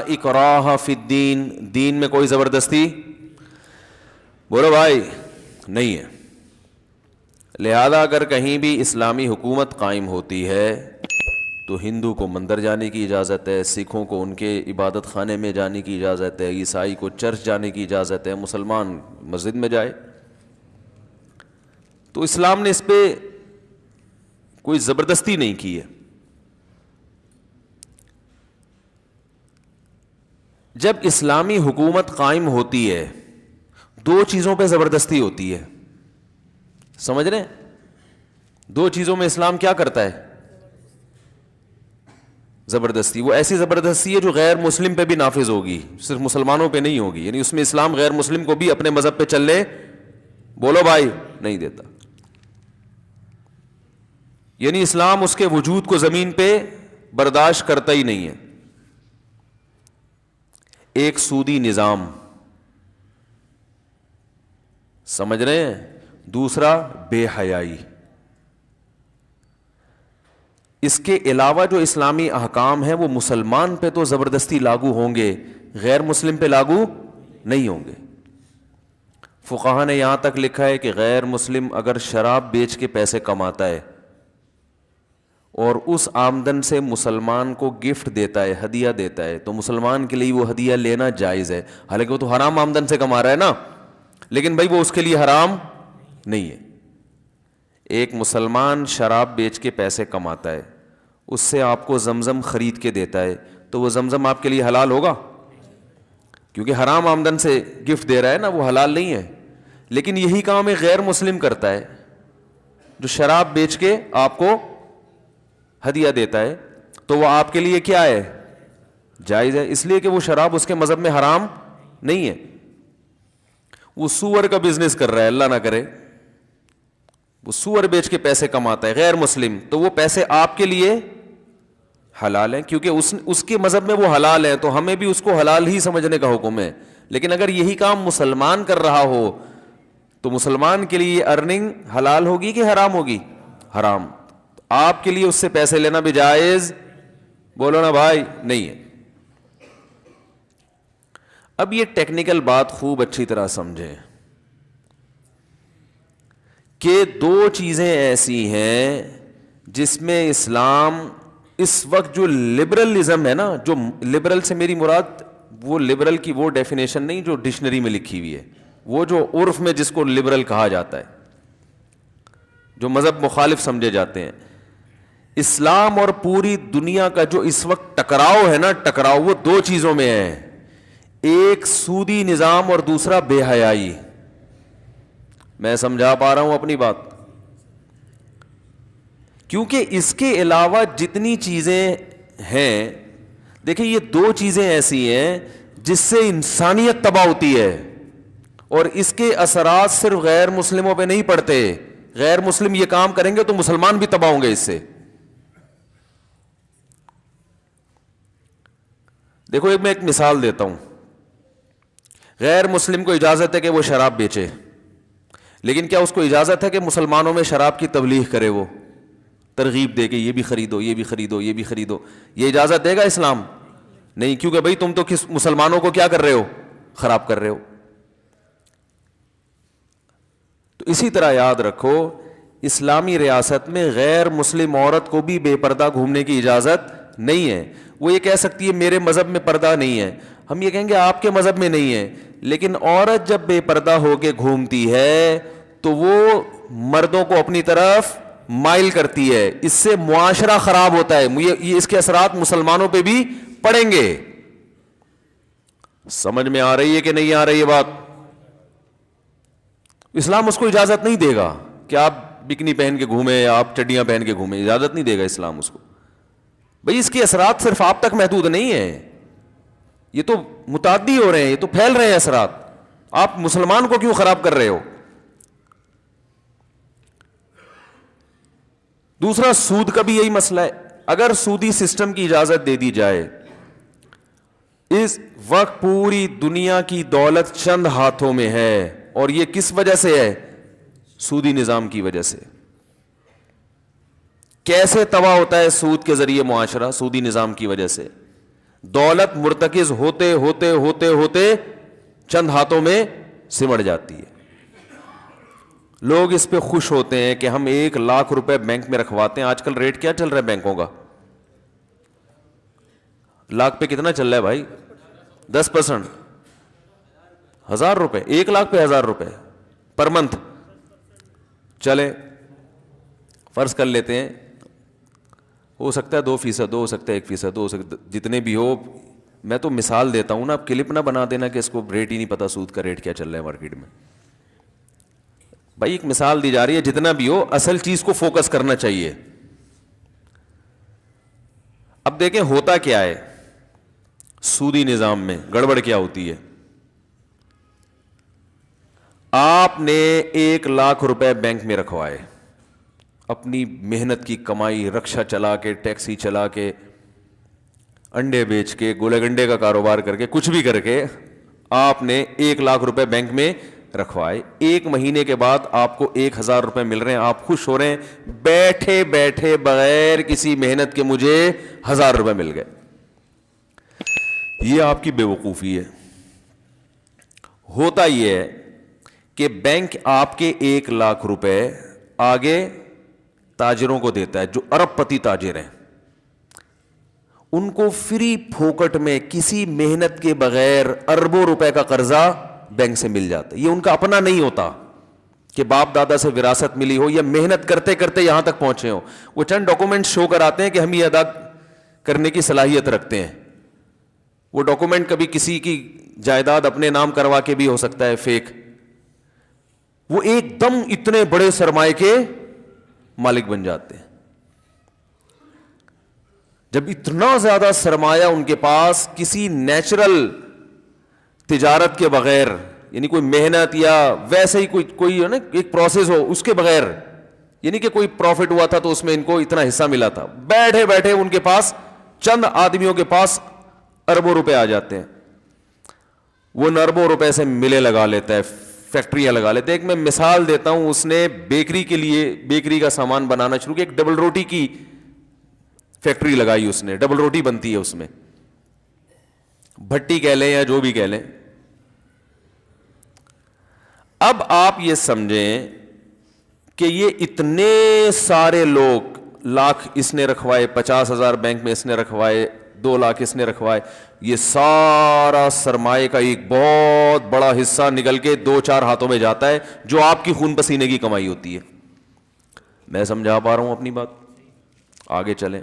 اکراہ فی الدین، دین میں کوئی زبردستی بولو بھائی نہیں ہے. لہذا اگر کہیں بھی اسلامی حکومت قائم ہوتی ہے تو ہندو کو مندر جانے کی اجازت ہے، سکھوں کو ان کے عبادت خانے میں جانے کی اجازت ہے، عیسائی کو چرچ جانے کی اجازت ہے، مسلمان مسجد میں جائے. تو اسلام نے اس پہ کوئی زبردستی نہیں کی ہے. جب اسلامی حکومت قائم ہوتی ہے دو چیزوں پہ زبردستی ہوتی ہے، سمجھ رہے ہیں؟ دو چیزوں میں اسلام کیا کرتا ہے؟ زبردستی. وہ ایسی زبردستی ہے جو غیر مسلم پہ بھی نافذ ہوگی، صرف مسلمانوں پہ نہیں ہوگی. یعنی اس میں اسلام غیر مسلم کو بھی اپنے مذہب پہ چلنے بولو بھائی نہیں دیتا. یعنی اسلام اس کے وجود کو زمین پہ برداشت کرتا ہی نہیں ہے. ایک سودی نظام، سمجھ رہے ہیں؟ دوسرا بے حیائی. اس کے علاوہ جو اسلامی احکام ہیں وہ مسلمان پہ تو زبردستی لاگو ہوں گے، غیر مسلم پہ لاگو نہیں ہوں گے. فقہا نے یہاں تک لکھا ہے کہ غیر مسلم اگر شراب بیچ کے پیسے کماتا ہے اور اس آمدن سے مسلمان کو گفٹ دیتا ہے، ہدیہ دیتا ہے، تو مسلمان کے لیے وہ ہدیہ لینا جائز ہے. حالانکہ وہ تو حرام آمدن سے کما رہا ہے نا، لیکن بھائی وہ اس کے لیے حرام نہیں ہے. ایک مسلمان شراب بیچ کے پیسے کماتا ہے، اس سے آپ کو زمزم خرید کے دیتا ہے، تو وہ زمزم آپ کے لیے حلال ہوگا؟ کیونکہ حرام آمدن سے گفٹ دے رہا ہے نا، وہ حلال نہیں ہے. لیکن یہی کام ایک غیر مسلم کرتا ہے جو شراب بیچ کے آپ کو ہدیہ دیتا ہے، تو وہ آپ کے لیے کیا ہے؟ جائز ہے. اس لیے کہ وہ شراب اس کے مذہب میں حرام نہیں ہے. وہ سور کا بزنس کر رہا ہے، اللہ نہ کرے، وہ سور بیچ کے پیسے کماتا ہے غیر مسلم، تو وہ پیسے آپ کے لیے حلال ہیں کیونکہ اس کے مذہب میں وہ حلال ہیں، تو ہمیں بھی اس کو حلال ہی سمجھنے کا حکم ہے. لیکن اگر یہی کام مسلمان کر رہا ہو تو مسلمان کے لیے ارننگ حلال ہوگی کہ حرام ہوگی؟ حرام. آپ کے لیے اس سے پیسے لینا بھی جائز بولو نا بھائی نہیں ہے. اب یہ ٹیکنیکل بات خوب اچھی طرح سمجھیں کہ دو چیزیں ایسی ہیں جس میں اسلام اس وقت جو لبرلزم ہے نا، جو لبرل سے میری مراد وہ لبرل کی وہ ڈیفینیشن نہیں جو ڈکشنری میں لکھی ہوئی ہے، وہ جو عرف میں جس کو لبرل کہا جاتا ہے، جو مذہب مخالف سمجھے جاتے ہیں. اسلام اور پوری دنیا کا جو اس وقت ٹکراؤ ہے نا، ٹکراؤ وہ دو چیزوں میں ہے، ایک سودی نظام اور دوسرا بے حیائی. میں سمجھا پا رہا ہوں اپنی بات؟ کیونکہ اس کے علاوہ جتنی چیزیں ہیں، دیکھیں یہ دو چیزیں ایسی ہیں جس سے انسانیت تباہ ہوتی ہے، اور اس کے اثرات صرف غیر مسلموں پہ نہیں پڑتے. غیر مسلم یہ کام کریں گے تو مسلمان بھی تباہ ہوں گے اس سے. دیکھو میں ایک مثال دیتا ہوں. غیر مسلم کو اجازت ہے کہ وہ شراب بیچے، لیکن کیا اس کو اجازت ہے کہ مسلمانوں میں شراب کی تبلیغ کرے، وہ ترغیب دے کے یہ بھی خریدو یہ بھی خریدو یہ بھی خریدو؟ یہ اجازت دے گا اسلام؟ نہیں، کیونکہ بھائی تم تو کس مسلمانوں کو کیا کر رہے ہو؟ خراب کر رہے ہو. تو اسی طرح یاد رکھو اسلامی ریاست میں غیر مسلم عورت کو بھی بے پردہ گھومنے کی اجازت نہیں ہے. وہ یہ کہہ سکتی ہے میرے مذہب میں پردہ نہیں ہے، ہم یہ کہیں گے آپ کے مذہب میں نہیں ہے. لیکن عورت جب بے پردہ ہو کے گھومتی ہے تو وہ مردوں کو اپنی طرف مائل کرتی ہے، اس سے معاشرہ خراب ہوتا ہے. یہ اس کے اثرات مسلمانوں پہ بھی پڑیں گے. سمجھ میں آ رہی ہے کہ نہیں آ رہی ہے بات؟ اسلام اس کو اجازت نہیں دے گا کہ آپ بکنی پہن کے گھومیں یا آپ چڈیاں پہن کے گھومیں، اجازت نہیں دے گا اسلام اس کو. بھئی اس کے اثرات صرف آپ تک محدود نہیں ہیں، یہ تو متعدی ہو رہے ہیں، یہ تو پھیل رہے ہیں اثرات. آپ مسلمان کو کیوں خراب کر رہے ہو؟ دوسرا سود کا بھی یہی مسئلہ ہے. اگر سودی سسٹم کی اجازت دے دی جائے، اس وقت پوری دنیا کی دولت چند ہاتھوں میں ہے، اور یہ کس وجہ سے ہے؟ سودی نظام کی وجہ سے. کیسے تباہ ہوتا ہے سود کے ذریعے معاشرہ؟ سودی نظام کی وجہ سے. دولت مرتکز ہوتے ہوتے ہوتے ہوتے چند ہاتھوں میں سمٹ جاتی ہے. لوگ اس پہ خوش ہوتے ہیں کہ ہم 1,00,000 روپے بینک میں رکھواتے ہیں. آج کل ریٹ کیا چل رہا ہے بینکوں کا؟ لاکھ پہ کتنا چل رہا ہے بھائی؟ 10%. 1,000 روپے 1,00,000 پہ 1,000 روپے پر منتھ. چلے فرض کر لیتے ہیں, ہو سکتا ہے 2%, ہو سکتا ہے 1%, ہو سکتا جتنے بھی ہو. میں تو مثال دیتا ہوں نا, آپ کلپ نہ بنا دینا کہ اس کو ریٹ ہی نہیں پتا, سود کا ریٹ کیا چل رہا ہے مارکیٹ میں. بھائی ایک مثال دی جا رہی ہے, جتنا بھی ہو اصل چیز کو فوکس کرنا چاہیے. اب دیکھیں ہوتا کیا ہے سودی نظام میں, گڑبڑ کیا ہوتی ہے. آپ نے 1,00,000 روپے بینک میں رکھوائے, اپنی محنت کی کمائی, رکشا چلا کے, ٹیکسی چلا کے, انڈے بیچ کے, گولے گنڈے کا کاروبار کر کے, کچھ بھی کر کے آپ نے 1,00,000 روپے بینک میں رکھوائے. 1 مہینے کے بعد آپ کو 1,000 روپے مل رہے ہیں, آپ خوش ہو رہے ہیں, بیٹھے بیٹھے بغیر کسی محنت کے مجھے 1,000 روپے مل گئے. یہ آپ کی بے وقوفی ہے. ہوتا یہ ہے کہ بینک آپ کے 1,00,000 روپے آگے تاجروں کو دیتا ہے, جو ارب پتی تاجر ہیں, ان کو فری پھوکٹ میں کسی محنت کے بغیر اربوں روپے کا قرضہ بینک سے مل جاتا ہے. یہ ان کا اپنا نہیں ہوتا کہ باپ دادا سے وراثت ملی ہو یا محنت کرتے کرتے یہاں تک پہنچے ہو. وہ چند ڈاکومنٹ شو کراتے ہیں کہ ہم یہ ادا کرنے کی صلاحیت رکھتے ہیں. وہ ڈاکومنٹ کبھی کسی کی جائیداد اپنے نام کروا کے بھی ہو سکتا ہے فیک. وہ ایک دم اتنے بڑے سرمایہ کے مالک بن جاتے ہیں. جب اتنا زیادہ سرمایہ ان کے پاس کسی نیچرل تجارت کے بغیر, یعنی کوئی محنت یا ویسے ہی کوئی ہے نا ایک پروسیس ہو اس کے بغیر, یعنی کہ کوئی پروفٹ ہوا تھا تو اس میں ان کو اتنا حصہ ملا تھا, بیٹھے بیٹھے ان کے پاس چند آدمیوں کے پاس اربوں روپے آ جاتے ہیں. وہ اربوں روپے سے ملے لگا لیتا ہے, فیکٹریاں لگا لیتے ہیں. ایک میں مثال دیتا ہوں, اس نے بیکری کے لیے بیکری کا سامان بنانا شروع کیا, ایک ڈبل روٹی کی فیکٹری لگائی اس نے, ڈبل روٹی بنتی ہے اس میں, بھٹی کہہ لیں یا جو بھی کہہ لیں. اب آپ یہ سمجھیں کہ یہ اتنے سارے لوگ, لاکھ اس نے رکھوائے, 50,000 بینک میں اس نے رکھوائے, 2 لاکھ اس نے رکھوائے, یہ سارا سرمایہ کا ایک بہت بڑا حصہ نکل کے 2-4 ہاتھوں میں جاتا ہے, جو آپ کی خون پسینے کی کمائی ہوتی ہے. میں سمجھا پا رہا ہوں اپنی بات؟ آگے چلیں.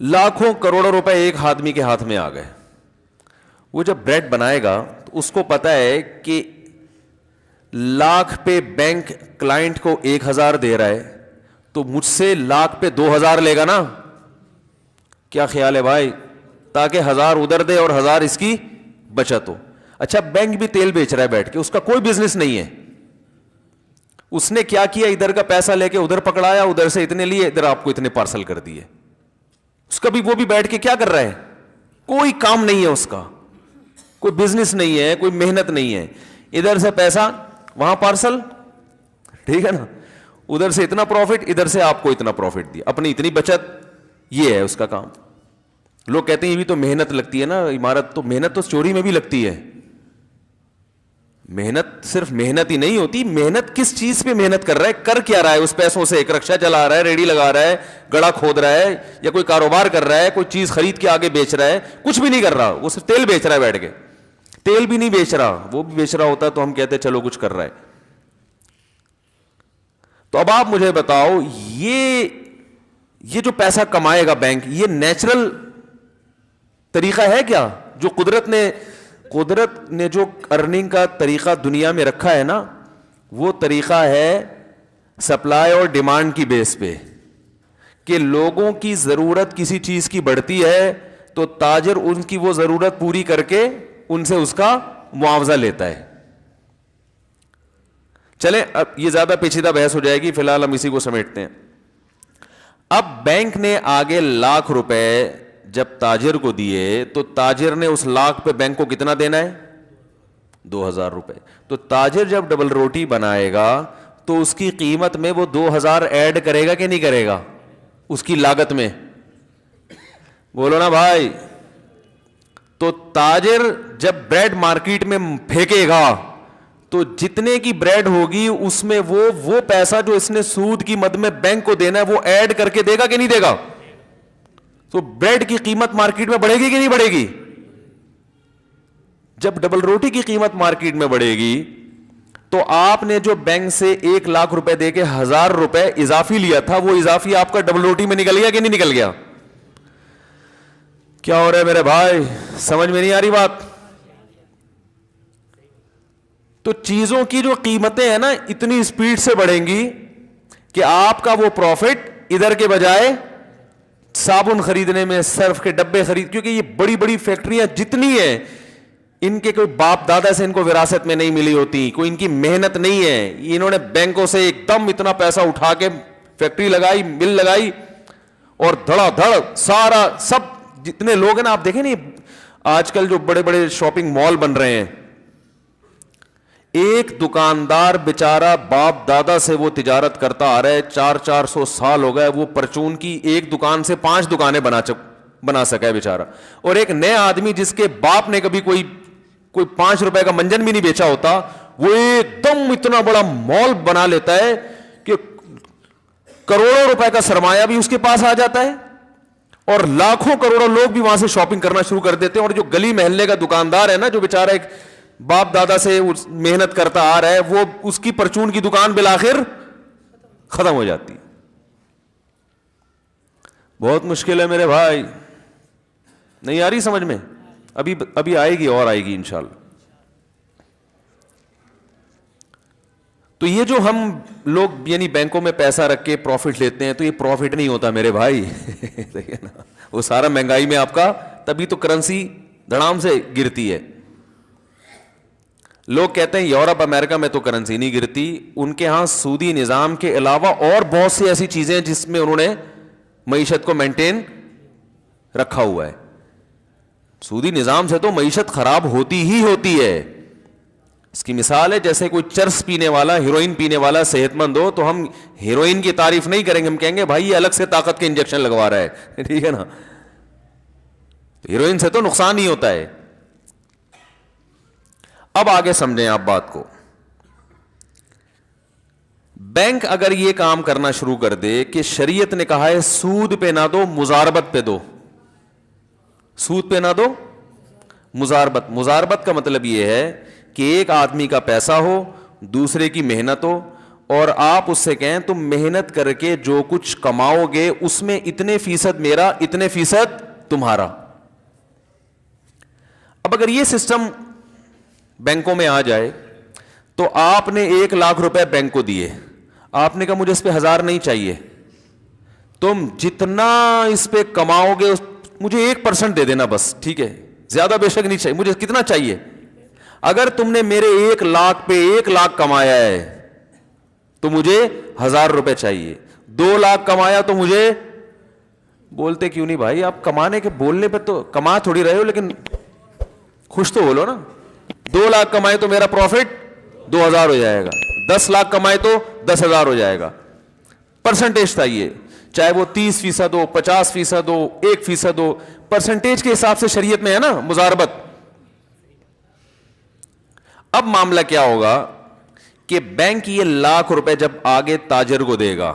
لاکھوں کروڑوں روپے ایک آدمی کے ہاتھ میں آ گئے. وہ جب بریڈ بنائے گا تو اس کو پتا ہے کہ 1,00,000 پہ بینک کلائنٹ کو 1,000 دے رہا ہے, تو مجھ سے 1,00,000 پہ 2,000 لے گا نا. کیا خیال ہے بھائی؟ تاکہ 1,000 ادھر دے اور 1,000 اس کی بچت ہو. اچھا بینک بھی تیل بیچ رہا ہے بیٹھ کے, اس کا کوئی بزنس نہیں ہے. اس نے کیا کیا, ادھر کا پیسہ لے کے ادھر پکڑایا, ادھر سے اتنے لیے, ادھر آپ کو اتنے پارسل کر دیے. اس کا بھی وہ بھی بیٹھ کے کیا کر رہا ہے, کوئی کام نہیں ہے اس کا, کوئی بزنس نہیں ہے, کوئی محنت نہیں ہے. ادھر سے پیسہ وہاں پارسل, ٹھیک ہے نا, ادھر سے اتنا پروفٹ, ادھر سے آپ کو اتنا پروفٹ دیا, اپنی اتنی بچت. یہ ہے اس کا کام. لوگ کہتے ہیں یہ بھی تو محنت لگتی ہے نا عمارت, تو محنت تو چوری میں بھی لگتی ہے. محنت صرف محنت ہی نہیں ہوتی, محنت کس چیز پہ محنت کر رہا ہے, کر کیا رہا ہے اس پیسوں سے. ایک رکشہ چلا رہا ہے, ریڑھی لگا رہا ہے, گڑا کھود رہا ہے, یا کوئی کاروبار کر رہا ہے, کوئی چیز خرید کے آگے بیچ رہا ہے, کچھ بھی نہیں کر رہا, وہ صرف تیل بیچ رہا ہے بیٹھ کے. تیل بھی نہیں بیچ رہا, وہ بھی بیچ رہا ہوتا تو ہم کہتے چلو کچھ کر رہا ہے. تو اب آپ مجھے بتاؤ, یہ جو پیسہ کمائے گا بینک, یہ نیچرل طریقہ ہے کیا؟ جو قدرت نے جو ارننگ کا طریقہ دنیا میں رکھا ہے نا, وہ طریقہ ہے سپلائی اور ڈیمانڈ کی بیس پہ, کہ لوگوں کی ضرورت کسی چیز کی بڑھتی ہے تو تاجر ان کی وہ ضرورت پوری کر کے ان سے اس کا معاوضہ لیتا ہے. چلیں اب یہ زیادہ پیچیدہ بحث ہو جائے گی, فی الحال ہم اسی کو سمیٹتے ہیں. اب بینک نے آگے 1,00,000 روپے جب تاجر کو دیے, تو تاجر نے اس 1,00,000 پہ بینک کو کتنا دینا ہے؟ 2,000 روپے. تو تاجر جب ڈبل روٹی بنائے گا تو اس کی قیمت میں وہ 2,000 ایڈ کرے گا کہ نہیں کرے گا اس کی لاگت میں؟ بولو نا بھائی. تو تاجر جب بریڈ مارکیٹ میں پھینکے گا تو جتنے کی بریڈ ہوگی اس میں وہ پیسہ جو اس نے سود کی مد میں بینک کو دینا ہے وہ ایڈ کر کے دے گا کہ نہیں دے گا؟ تو بریڈ کی قیمت مارکیٹ میں بڑھے گی کہ نہیں بڑھے گی؟ جب ڈبل روٹی کی قیمت مارکیٹ میں بڑھے گی تو آپ نے جو بینک سے 1,00,000 روپے دے کے 1,000 روپے اضافی لیا تھا وہ اضافی آپ کا ڈبل روٹی میں نکل گیا کہ نہیں نکل گیا؟ کیا ہو رہا ہے میرے بھائی؟ سمجھ میں نہیں آ رہی بات؟ تو چیزوں کی جو قیمتیں ہیں نا اتنی سپیڈ سے بڑھیں گی کہ آپ کا وہ پروفٹ ادھر کے بجائے صابن خریدنے میں، سرف کے ڈبے خرید، کیونکہ یہ بڑی بڑی فیکٹریاں جتنی ہیں ان کے کوئی باپ دادا سے ان کو وراثت میں نہیں ملی ہوتی، کوئی ان کی محنت نہیں ہے، انہوں نے بینکوں سے ایک دم اتنا پیسہ اٹھا کے فیکٹری لگائی، مل لگائی، اور دھڑا دھڑ سارا سب جتنے لوگ ہیں نا، آپ دیکھیں نہیں آج کل جو بڑے بڑے شاپنگ مال بن رہے ہیں، ایک دکاندار بیچارہ باپ دادا سے وہ تجارت کرتا آ رہا ہے، 400 سال ہو گئے، وہ پرچون کی ایک دکان سے 5 دکانیں بنا سکا ہے بیچارہ. اور ایک نیا آدمی جس کے باپ نے کبھی کوئی 5 روپے کا منجن بھی نہیں بیچا ہوتا، وہ ایک دم اتنا بڑا مال بنا لیتا ہے کہ کروڑوں روپے کا سرمایہ بھی اس کے پاس آ جاتا ہے اور لاکھوں کروڑوں لوگ بھی وہاں سے شاپنگ کرنا شروع کر دیتے ہیں. اور جو گلی محلے کا دکاندار ہے نا، جو بیچارہ ایک باپ دادا سے محنت کرتا آ رہا ہے، وہ اس کی پرچون کی دکان بالآخر ختم ہو جاتی ہے. بہت مشکل ہے میرے بھائی، نہیں آ رہی سمجھ میں؟ ابھی آئے گی اور آئے گی انشاءاللہ. تو یہ جو ہم لوگ یعنی بینکوں میں پیسہ رکھ کے پروفٹ لیتے ہیں، تو یہ پروفٹ نہیں ہوتا میرے بھائی. وہ سارا مہنگائی میں آپ کا، تبھی تو کرنسی دھڑام سے گرتی ہے. لوگ کہتے ہیں یورپ امریکہ میں تو کرنسی نہیں گرتی، ان کے ہاں سودی نظام کے علاوہ اور بہت سی ایسی چیزیں ہیں جس میں انہوں نے معیشت کو مینٹین رکھا ہوا ہے. سودی نظام سے تو معیشت خراب ہوتی ہی ہوتی ہے. اس کی مثال ہے جیسے کوئی چرس پینے والا، ہیروئن پینے والا صحت مند ہو تو ہم ہیروئن کی تعریف نہیں کریں گے، ہم کہیں گے بھائی یہ الگ سے طاقت کے انجیکشن لگوا رہا ہے، ٹھیک ہے نا. ہیروئن سے تو نقصان ہی ہوتا ہے. اب آگے سمجھیں آپ بات کو. بینک اگر یہ کام کرنا شروع کر دے کہ شریعت نے کہا ہے سود پہ نہ دو، مزاربت پہ دو. سود پہ نہ دو، مزاربت. مزاربت کا مطلب یہ ہے کہ ایک آدمی کا پیسہ ہو، دوسرے کی محنت ہو، اور آپ اس سے کہیں تم محنت کر کے جو کچھ کماؤ گے اس میں اتنے فیصد میرا، اتنے فیصد تمہارا. اب اگر یہ سسٹم بینکوں میں آ جائے تو آپ نے 1,00,000 روپے بینک کو دیے، آپ نے کہا مجھے اس پہ 1,000 نہیں چاہیے، تم جتنا اس پہ کماؤ گے مجھے 1% دے دینا بس، ٹھیک ہے، زیادہ بے شک نہیں چاہیے، مجھے کتنا چاہیے؟ اگر تم نے میرے 1,00,000 پہ 1,00,000 کمایا ہے تو مجھے 1,000 روپے چاہیے. 2,00,000 کمایا تو مجھے، بولتے کیوں نہیں بھائی؟ آپ کمانے کے بولنے پہ تو کما تھوڑی رہے ہو، لیکن خوش تو بولو نا. 2,00,000 کمائے تو میرا پروفٹ 2,000 ہو جائے گا، 10,00,000 کمائے تو 10,000 ہو جائے گا. پرسنٹیج چاہیے، چاہے وہ 30% ہو، 50% ہو، 1% ہو، پرسنٹیج کے حساب سے شریعت میں ہے نا مزاربت. اب معاملہ کیا ہوگا کہ بینک یہ 1,00,000 روپے جب آگے تاجر کو دے گا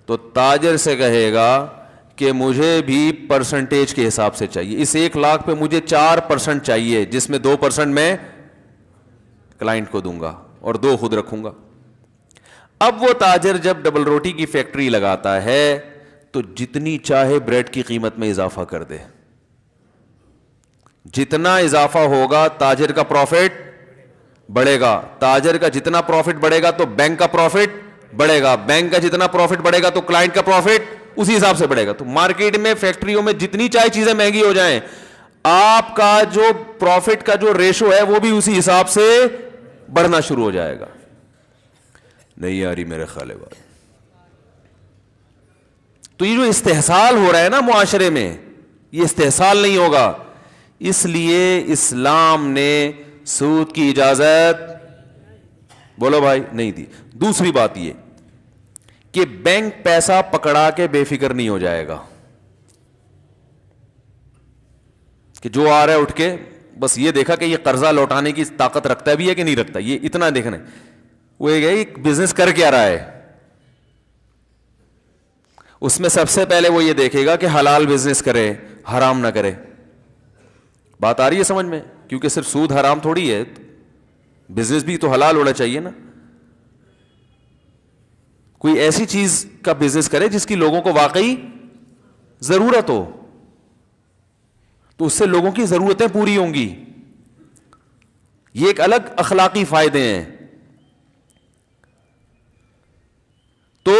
تو تاجر سے کہے گا کہ مجھے بھی پرسنٹیج کے حساب سے چاہیے، اس 1,00,000 پہ مجھے 4% چاہیے، جس میں 2% میں کلائنٹ کو دوں گا اور 2 خود رکھوں گا. اب وہ تاجر جب ڈبل روٹی کی فیکٹری لگاتا ہے تو جتنی چاہے بریڈ کی قیمت میں اضافہ کر دے، جتنا اضافہ ہوگا تاجر کا پروفٹ بڑھے گا. تاجر کا جتنا پروفٹ بڑھے گا تو بینک کا پروفٹ بڑھے گا، بینک کا جتنا پروفٹ بڑھے گا تو کلائنٹ کا پروفٹ اسی حساب سے بڑھے گا. تو مارکیٹ میں، فیکٹریوں میں جتنی چاہے چیزیں مہنگی ہو جائیں، آپ کا جو پروفٹ کا جو ریشو ہے وہ بھی اسی حساب سے بڑھنا شروع ہو جائے گا. نہیں آ رہی میرے خیال بات؟ تو یہ جو استحصال ہو رہا ہے نا معاشرے میں، یہ استحصال نہیں ہوگا. اس لیے اسلام نے سود کی اجازت، بولو بھائی، نہیں دی. دوسری بات یہ کہ بینک پیسہ پکڑا کے بے فکر نہیں ہو جائے گا. کہ جو آ رہا ہے اٹھ کے بس یہ دیکھا کہ یہ قرضہ لوٹانے کی طاقت رکھتا بھی ہے کہ نہیں رکھتا, یہ اتنا دیکھنا ہے. وہ ایک بزنس کر کے آ رہا ہے, اس میں سب سے پہلے وہ یہ دیکھے گا کہ حلال بزنس کرے, حرام نہ کرے. بات آ رہی ہے سمجھ میں؟ کیونکہ صرف سود حرام تھوڑی ہے, بزنس بھی تو حلال ہونا چاہیے نا. کوئی ایسی چیز کا بزنس کرے جس کی لوگوں کو واقعی ضرورت ہو, تو اس سے لوگوں کی ضرورتیں پوری ہوں گی. یہ ایک الگ اخلاقی فائدے ہیں. تو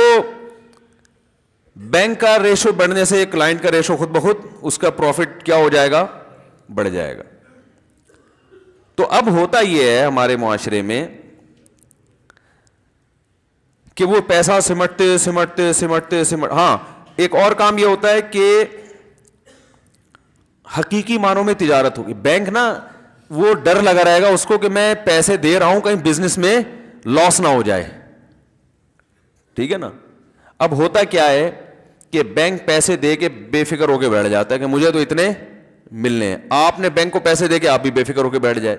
بینک کا ریشو بڑھنے سے کلائنٹ کا ریشو خود بخود اس کا پروفٹ کیا ہو جائے گا, بڑھ جائے گا. تو اب ہوتا یہ ہے ہمارے معاشرے میں کہ وہ پیسہ سمٹتے سمٹتے سمٹتے ہاں ایک اور کام یہ ہوتا ہے کہ حقیقی معنوں میں تجارت ہوگی. بینک نا وہ ڈر لگا رہے گا اس کو کہ میں پیسے دے رہا ہوں کہیں بزنس میں لاس نہ ہو جائے, ٹھیک ہے نا. اب ہوتا کیا ہے کہ بینک پیسے دے کے بے فکر ہو کے بیٹھ جاتا ہے کہ مجھے تو اتنے ملنے ہیں. آپ نے بینک کو پیسے دے کے آپ بھی بے فکر ہو کے بیٹھ جائے.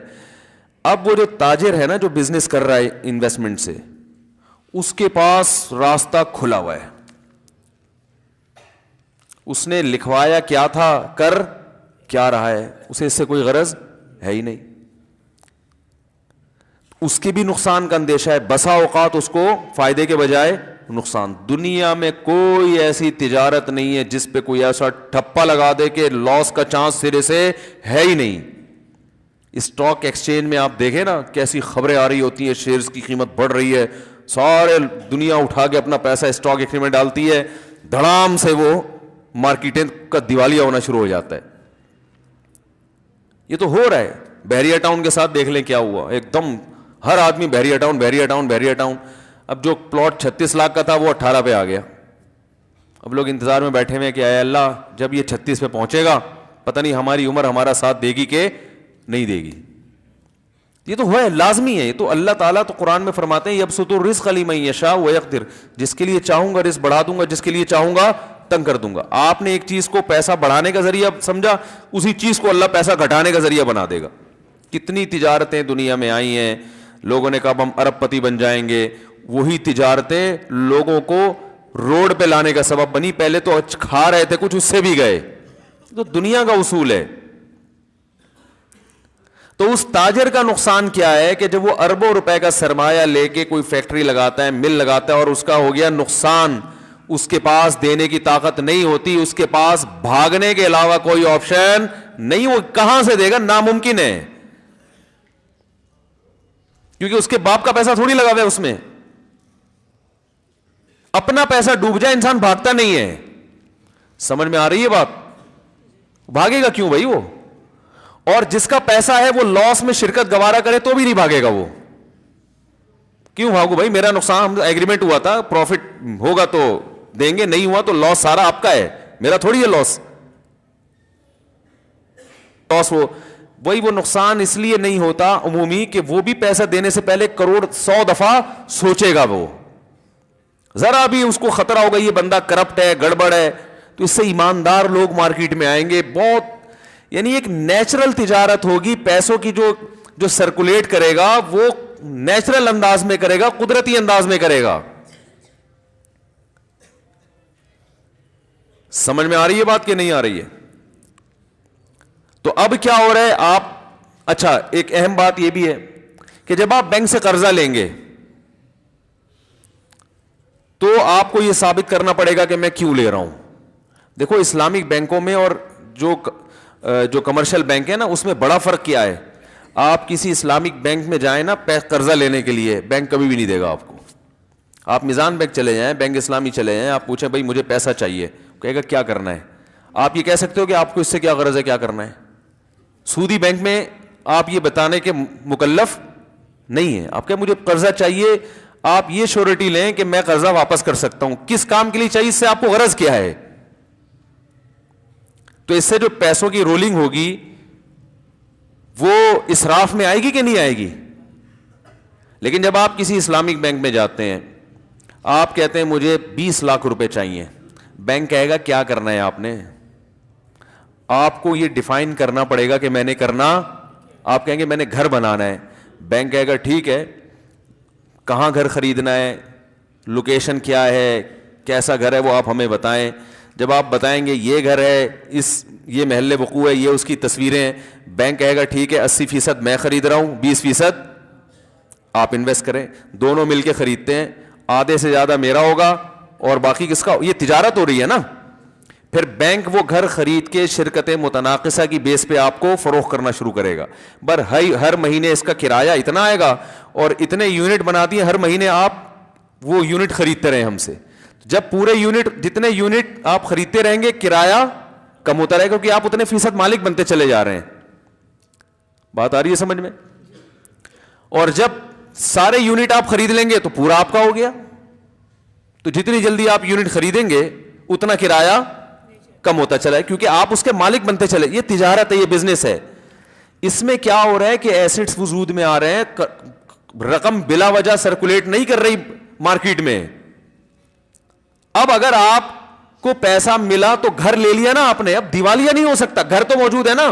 اب وہ جو تاجر ہے نا جو بزنس کر رہا ہے انویسٹمنٹ سے, اس کے پاس راستہ کھلا ہوا ہے. اس نے لکھوایا کیا تھا, کر کیا رہا ہے, اسے اس سے کوئی غرض ہے ہی نہیں. اس کے بھی نقصان کا اندیشہ ہے, بسا اوقات اس کو فائدے کے بجائے نقصان. دنیا میں کوئی ایسی تجارت نہیں ہے جس پہ کوئی ایسا ٹھپا لگا دے کہ لاس کا چانس سرے سے ہے ہی نہیں. اسٹاک ایکسچینج میں آپ دیکھیں نا کیسی خبریں آ رہی ہوتی ہیں, شیئرز کی قیمت بڑھ رہی ہے, سارے دنیا اٹھا کے اپنا پیسہ اسٹاک ایکسچینج میں ڈالتی ہے, دھڑام سے وہ مارکیٹیں کا دیوالیہ ہونا شروع ہو جاتا ہے. یہ تو ہو رہا ہے. بحریہ ٹاؤن کے ساتھ دیکھ لیں کیا ہوا, ایک دم ہر آدمی بحریہ ٹاؤن بحریہ ٹاؤن بحریہ ٹاؤن. اب جو پلاٹ 36 لاکھ کا تھا وہ 18 پہ آ گیا. اب لوگ انتظار میں بیٹھے ہوئے کہ اے اللہ جب یہ 36 پہ پہنچے گا پتہ نہیں ہماری عمر ہمارا ساتھ دے گی کہ نہیں دے گی. یہ تو ہے, لازمی ہے. یہ تو اللہ تعالیٰ تو قرآن میں فرماتے ہیں یبسط الرزق لمن یشاء ویقدر, جس کے لیے چاہوں گا رزق بڑھا دوں گا, جس کے لیے چاہوں گا تنگ کر دوں گا. آپ نے ایک چیز کو پیسہ بڑھانے کا ذریعہ سمجھا, اسی چیز کو اللہ پیسہ گھٹانے کا ذریعہ بنا دے گا. کتنی تجارتیں دنیا میں آئی ہیں, لوگوں نے کہا ہم ارب پتی بن جائیں گے, وہی تجارتیں لوگوں کو روڈ پہ لانے کا سبب بنی. پہلے تو کھا رہے تھے کچھ, اس سے بھی گئے. تو دنیا کا اصول ہے. تو اس تاجر کا نقصان کیا ہے کہ جب وہ اربوں روپے کا سرمایہ لے کے کوئی فیکٹری لگاتا ہے, مل لگاتا ہے, اور اس کا ہو گیا نقصان, اس کے پاس دینے کی طاقت نہیں ہوتی, اس کے پاس بھاگنے کے علاوہ کوئی آپشن نہیں, وہ کہاں سے دے گا, ناممکن ہے. کیونکہ اس کے باپ کا پیسہ تھوڑی لگا ہوا ہے اس میں. اپنا پیسہ ڈوب جائے انسان بھاگتا نہیں ہے. سمجھ میں آ رہی ہے بات؟ بھاگے گا کیوں بھائی وہ؟ اور جس کا پیسہ ہے وہ لاس میں شرکت گوارا کرے تو بھی نہیں بھاگے گا وہ. کیوں بھاگو بھائی, میرا نقصان, ہم ایگریمنٹ ہوا تھا, پروفٹ ہوگا تو دیں گے, نہیں ہوا تو لاس سارا آپ کا ہے, میرا تھوڑی ہے لاس. وہی وہ نقصان اس لیے نہیں ہوتا عمومی کہ وہ بھی پیسہ دینے سے پہلے کروڑ 100 دفعہ سوچے گا. وہ ذرا بھی اس کو خطرہ ہوگا یہ بندہ کرپٹ ہے, گڑبڑ ہے, تو اس سے ایماندار لوگ مارکیٹ میں آئیں گے. بہت یعنی ایک نیچرل تجارت ہوگی. پیسوں کی جو سرکولیٹ کرے گا وہ نیچرل انداز میں کرے گا, قدرتی انداز میں کرے گا. سمجھ میں آ رہی ہے بات کہ نہیں آ رہی ہے؟ تو اب کیا ہو رہا ہے آپ, اچھا ایک اہم بات یہ بھی ہے کہ جب آپ بینک سے قرضہ لیں گے تو آپ کو یہ ثابت کرنا پڑے گا کہ میں کیوں لے رہا ہوں. دیکھو اسلامک بینکوں میں اور جو کمرشل بینک ہے نا اس میں بڑا فرق کیا ہے. آپ کسی اسلامک بینک میں جائیں نا قرضہ لینے کے لیے, بینک کبھی بھی نہیں دے گا آپ کو. آپ میزان بینک چلے جائیں, بینک اسلامی چلے جائیں, آپ پوچھیں بھائی مجھے پیسہ چاہیے, کہے گا کیا کرنا ہے. آپ یہ کہہ سکتے ہو کہ آپ کو اس سے کیا غرض ہے, کیا کرنا ہے. سودی بینک میں آپ یہ بتانے کے مکلف نہیں ہے. آپ کہ مجھے قرضہ چاہیے, آپ یہ شیورٹی لیں کہ میں قرضہ واپس کر سکتا ہوں. کس کام کے لیے چاہیے, اس سے آپ کو غرض کیا ہے. تو اس سے جو پیسوں کی رولنگ ہوگی وہ اسراف میں آئے گی کہ نہیں آئے گی. لیکن جب آپ کسی اسلامک بینک میں جاتے ہیں, آپ کہتے ہیں مجھے 20 لاکھ روپے چاہیے, بینک کہے گا کیا کرنا ہے آپ نے. آپ کو یہ ڈیفائن کرنا پڑے گا کہ میں نے کرنا, آپ کہیں گے میں نے گھر بنانا ہے, بینک کہے گا ٹھیک ہے, کہاں گھر خریدنا ہے, لوکیشن کیا ہے, کیسا گھر ہے وہ آپ ہمیں بتائیں. جب آپ بتائیں گے یہ گھر ہے, یہ محل وقوع ہے, یہ اس کی تصویریں ہیں, بینک کہے گا ٹھیک ہے 80% میں خرید رہا ہوں, 20% آپ انویسٹ کریں. دونوں مل کے خریدتے ہیں, آدھے سے زیادہ میرا ہوگا اور باقی کس کا, یہ تجارت ہو رہی ہے نا. پھر بینک وہ گھر خرید کے شرکت متناقصہ کی بیس پہ آپ کو فروخت کرنا شروع کرے گا. ہر مہینے اس کا کرایہ اتنا آئے گا اور اتنے یونٹ بنا دیے, ہر مہینے آپ وہ یونٹ خریدتے رہیں ہم سے. جب پورے یونٹ, جتنے یونٹ آپ خریدتے رہیں گے کرایہ کم ہوتا رہے گا, کیونکہ آپ اتنے فیصد مالک بنتے چلے جا رہے ہیں. بات آ رہی ہے سمجھ میں؟ اور جب سارے یونٹ آپ خرید لیں گے تو پورا آپ کا ہو گیا. تو جتنی جلدی آپ یونٹ خریدیں گے اتنا کرایہ کم ہوتا چلا ہے, کیونکہ آپ اس کے مالک بنتے چلے. یہ تجارت ہے, یہ بزنس ہے. اس میں کیا ہو رہا ہے کہ ایسٹس وجود میں آ رہے ہیں, رقم بلا وجہ سرکولیٹ نہیں کر رہی مارکیٹ میں. اب اگر آپ کو پیسہ ملا تو گھر لے لیا نا آپ نے, اب دیوالیہ نہیں ہو سکتا, گھر تو موجود ہے نا.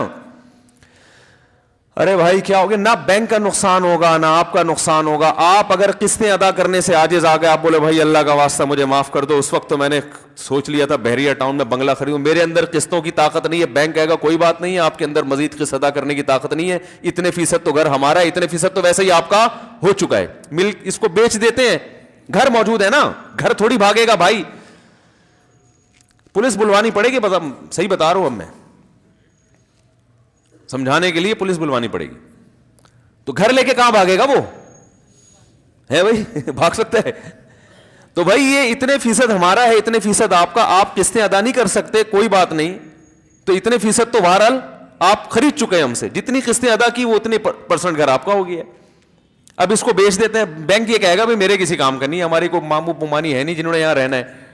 ارے بھائی کیا ہوگا, نہ بینک کا نقصان ہوگا نہ آپ کا نقصان ہوگا. آپ اگر قسطیں ادا کرنے سے عاجز آ گئے, آپ بولے بھائی اللہ کا واسطہ مجھے معاف کر دو, اس وقت تو میں نے سوچ لیا تھا بحریہ ٹاؤن میں بنگلہ خریدوں, میرے اندر قسطوں کی طاقت نہیں ہے. بینک کہے گا کوئی بات نہیں ہے, آپ کے اندر مزید قسط ادا کرنے کی طاقت نہیں ہے, اتنے فیصد تو گھر ہمارا ہے, اتنے فیصد تو ویسے ہی آپ کا ہو چکا ہے, مل اس کو بیچ دیتے ہیں, گھر موجود ہے نا, گھر تھوڑی بھاگے گا بھائی. پولیس بلوانی پڑے گی, صحیح بتا رہا ہوں, اب میں سمجھانے کے لیے پولیس بلوانی پڑے گی. تو گھر لے کے کہاں بھاگے گا وہ, ہے بھائی بھاگ سکتا ہے؟ تو بھائی یہ اتنے فیصد ہمارا ہے, اتنے فیصد آپ کا, آپ قسطیں ادا نہیں کر سکتے کوئی بات نہیں, تو اتنے فیصد تو بہرحال آپ خرید چکے ہیں ہم سے, جتنی قسطیں ادا کی وہ اتنے پرسنٹ گھر آپ کا ہو گیا. اب اس کو بیچ دیتے ہیں. بینک یہ کہے گا بھائی میرے کسی کام کا نہیں, ہماری کوئی مامو پمانی ہے نہیں جنہوں نے یہاں رہنا ہے.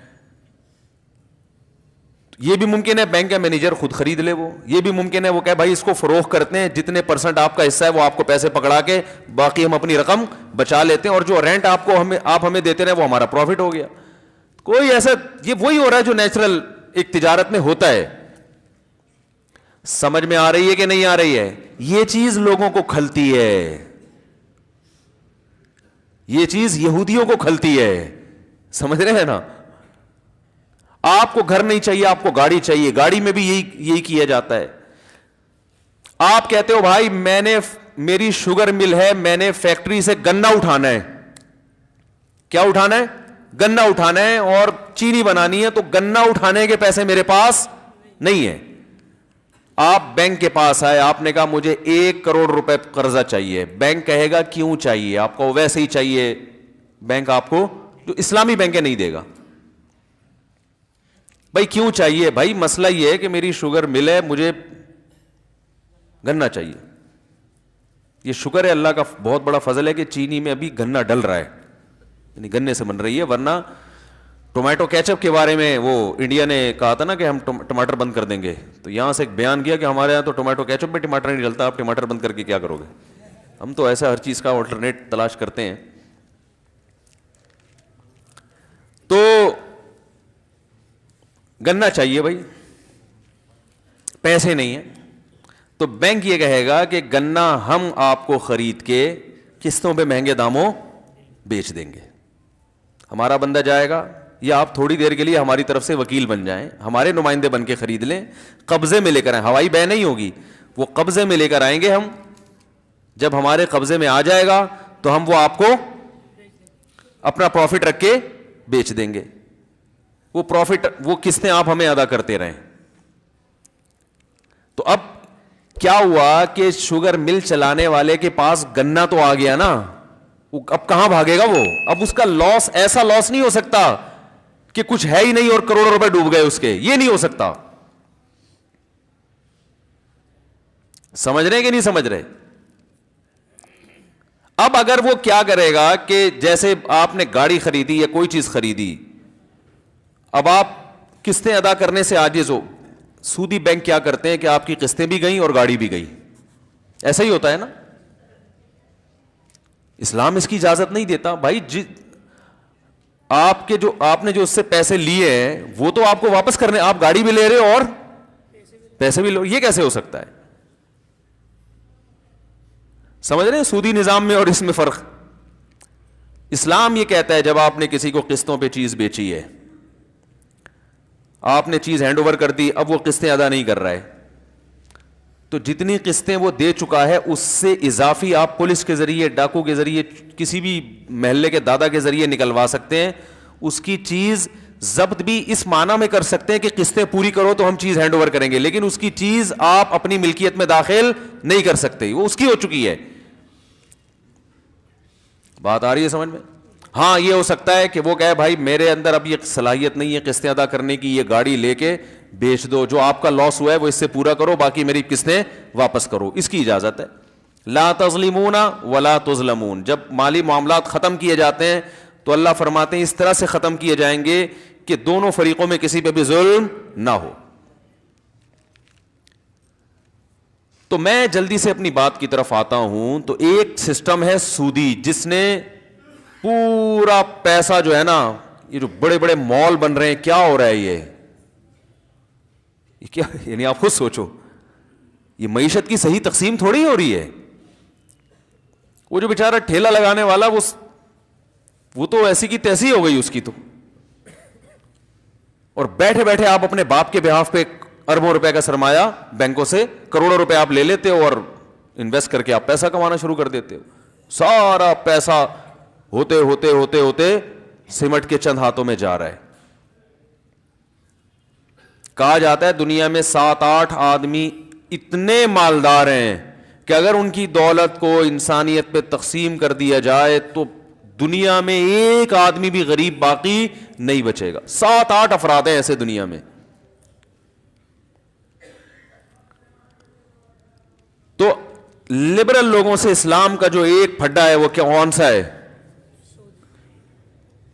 یہ بھی ممکن ہے بینک کا مینیجر خود خرید لے, وہ یہ بھی ممکن ہے وہ کہے بھائی اس کو فروخت کرتے ہیں, جتنے پرسنٹ آپ کا حصہ ہے وہ آپ کو پیسے پکڑا کے باقی ہم اپنی رقم بچا لیتے ہیں, اور جو رینٹ آپ ہمیں دیتے رہے وہ ہمارا پروفٹ ہو گیا. کوئی ایسا, یہ وہی ہو رہا ہے جو نیچرل ایک تجارت میں ہوتا ہے. سمجھ میں آ رہی ہے کہ نہیں آ رہی ہے؟ یہ چیز لوگوں کو کھلتی ہے, یہ چیز یہودیوں کو کھلتی ہے, سمجھ رہے ہیں نا. آپ کو گھر نہیں چاہیے, آپ کو گاڑی چاہیے, گاڑی میں بھی یہی کیا جاتا ہے. آپ کہتے ہو بھائی میری شوگر مل ہے, میں نے فیکٹری سے گنا اٹھانا ہے. کیا اٹھانا ہے؟ گنا اٹھانا ہے, اور چینی بنانی ہے, تو گنا اٹھانے کے پیسے میرے پاس نہیں ہے. آپ بینک کے پاس آئے, آپ نے کہا مجھے 1 کروڑ روپے قرضہ چاہیے. بینک کہے گا کیوں چاہیے, آپ کو ویسے ہی چاہیے. بینک آپ کو, جو اسلامی بینک ہے, نہیں دے گا. بھائی کیوں چاہیے؟ بھائی مسئلہ یہ ہے کہ میری شوگر مل ہے, مجھے گنا چاہیے. یہ شکر ہے اللہ کا بہت بڑا فضل ہے کہ چینی میں ابھی گنا ڈل رہا ہے, یعنی گنے سے بن رہی ہے. ورنہ ٹومیٹو کیچپ کے بارے میں وہ انڈیا نے کہا تھا نا کہ ہم ٹماٹر بند کر دیں گے, تو یہاں سے ایک بیان کیا کہ ہمارے یہاں تو ٹومیٹو کیچپ میں ٹماٹر نہیں ڈلتا, آپ ٹماٹر بند کر کے کیا کرو گے. ہم تو ایسا ہر چیز کا آلٹرنیٹ تلاش کرتے ہیں. تو گنا چاہیے بھائی, پیسے نہیں ہیں, تو بینک یہ کہے گا کہ گنا ہم آپ کو خرید کے قسطوں پہ مہنگے داموں بیچ دیں گے. ہمارا بندہ جائے گا, یا آپ تھوڑی دیر کے لیے ہماری طرف سے وکیل بن جائیں, ہمارے نمائندے بن کے خرید لیں, قبضے میں لے کر آئیں. ہوائی بے نہیں ہوگی, وہ قبضے میں لے کر آئیں گے ہم. جب ہمارے قبضے میں آ جائے گا تو ہم وہ آپ کو اپنا پروفٹ رکھ کے بیچ دیں گے. وہ پروفٹ, وہ قسطیں آپ ہمیں ادا کرتے رہیں. تو اب کیا ہوا کہ شوگر مل چلانے والے کے پاس گنا تو آ گیا نا, اب کہاں بھاگے گا وہ؟ اب اس کا لاس, ایسا لاس نہیں ہو سکتا کہ کچھ ہے ہی نہیں اور کروڑوں روپے ڈوب گئے اس کے, یہ نہیں ہو سکتا. سمجھ رہے کہ نہیں سمجھ رہے؟ اب اگر وہ کیا کرے گا کہ جیسے آپ نے گاڑی خریدی یا کوئی چیز خریدی, اب آپ قسطیں ادا کرنے سے عاجز ہو, سودی بینک کیا کرتے ہیں کہ آپ کی قسطیں بھی گئیں اور گاڑی بھی گئی. ایسا ہی ہوتا ہے نا. اسلام اس کی اجازت نہیں دیتا بھائی. آپ نے جو اس سے پیسے لیے ہیں وہ تو آپ کو واپس کرنے, آپ گاڑی بھی لے رہے ہو اور پیسے بھی لو, یہ کیسے ہو سکتا ہے؟ سمجھ رہے ہیں سودی نظام میں اور اس میں فرق. اسلام یہ کہتا ہے جب آپ نے کسی کو قسطوں پہ چیز بیچی ہے, آپ نے چیز ہینڈ اوور کر دی, اب وہ قسطیں ادا نہیں کر رہا ہے, تو جتنی قسطیں وہ دے چکا ہے اس سے اضافی آپ پولیس کے ذریعے, ڈاکو کے ذریعے, کسی بھی محلے کے دادا کے ذریعے نکلوا سکتے ہیں. اس کی چیز ضبط بھی اس معنی میں کر سکتے ہیں کہ قسطیں پوری کرو تو ہم چیز ہینڈ اوور کریں گے, لیکن اس کی چیز آپ اپنی ملکیت میں داخل نہیں کر سکتے, وہ اس کی ہو چکی ہے. بات آ رہی ہے سمجھ میں؟ ہاں یہ ہو سکتا ہے کہ وہ کہے بھائی میرے اندر اب یہ صلاحیت نہیں ہے قسطیں ادا کرنے کی, یہ گاڑی لے کے بیچ دو, جو آپ کا لاس ہوا ہے وہ اس سے پورا کرو, باقی میری قسطیں واپس کرو, اس کی اجازت ہے. لا تظلمون ولا تظلمون. جب مالی معاملات ختم کیے جاتے ہیں تو اللہ فرماتے ہیں اس طرح سے ختم کیے جائیں گے کہ دونوں فریقوں میں کسی پہ بھی ظلم نہ ہو. تو میں جلدی سے اپنی بات کی طرف آتا ہوں. تو ایک سسٹم ہے سودی, جس نے پورا پیسہ جو ہے نا, یہ جو بڑے بڑے مال بن رہے ہیں, کیا ہو رہا ہے یہ کیا, یعنی آپ خود سوچو, یہ معیشت کی صحیح تقسیم تھوڑی ہو رہی ہے. وہ جو بیچارہ ٹھیلا لگانے والا وہ تو ایسی کی تیسی ہو گئی اس کی تو, اور بیٹھے بیٹھے آپ اپنے باپ کے بہاف پہ اربوں روپے کا سرمایہ بینکوں سے کروڑوں روپے آپ لے لیتے ہو اور انویسٹ کر کے آپ پیسہ کمانا شروع کر دیتے ہو. سارا پیسہ ہوتے ہوتے ہوتے ہوتے سمٹ کے چند ہاتھوں میں جا رہا ہے. کہا جاتا ہے دنیا میں 7-8 آدمی اتنے مالدار ہیں کہ اگر ان کی دولت کو انسانیت پہ تقسیم کر دیا جائے تو دنیا میں ایک آدمی بھی غریب باقی نہیں بچے گا. 7-8 افراد ہیں ایسے دنیا میں. تو لبرل لوگوں سے اسلام کا جو ایک پھڈا ہے وہ کون سا ہے؟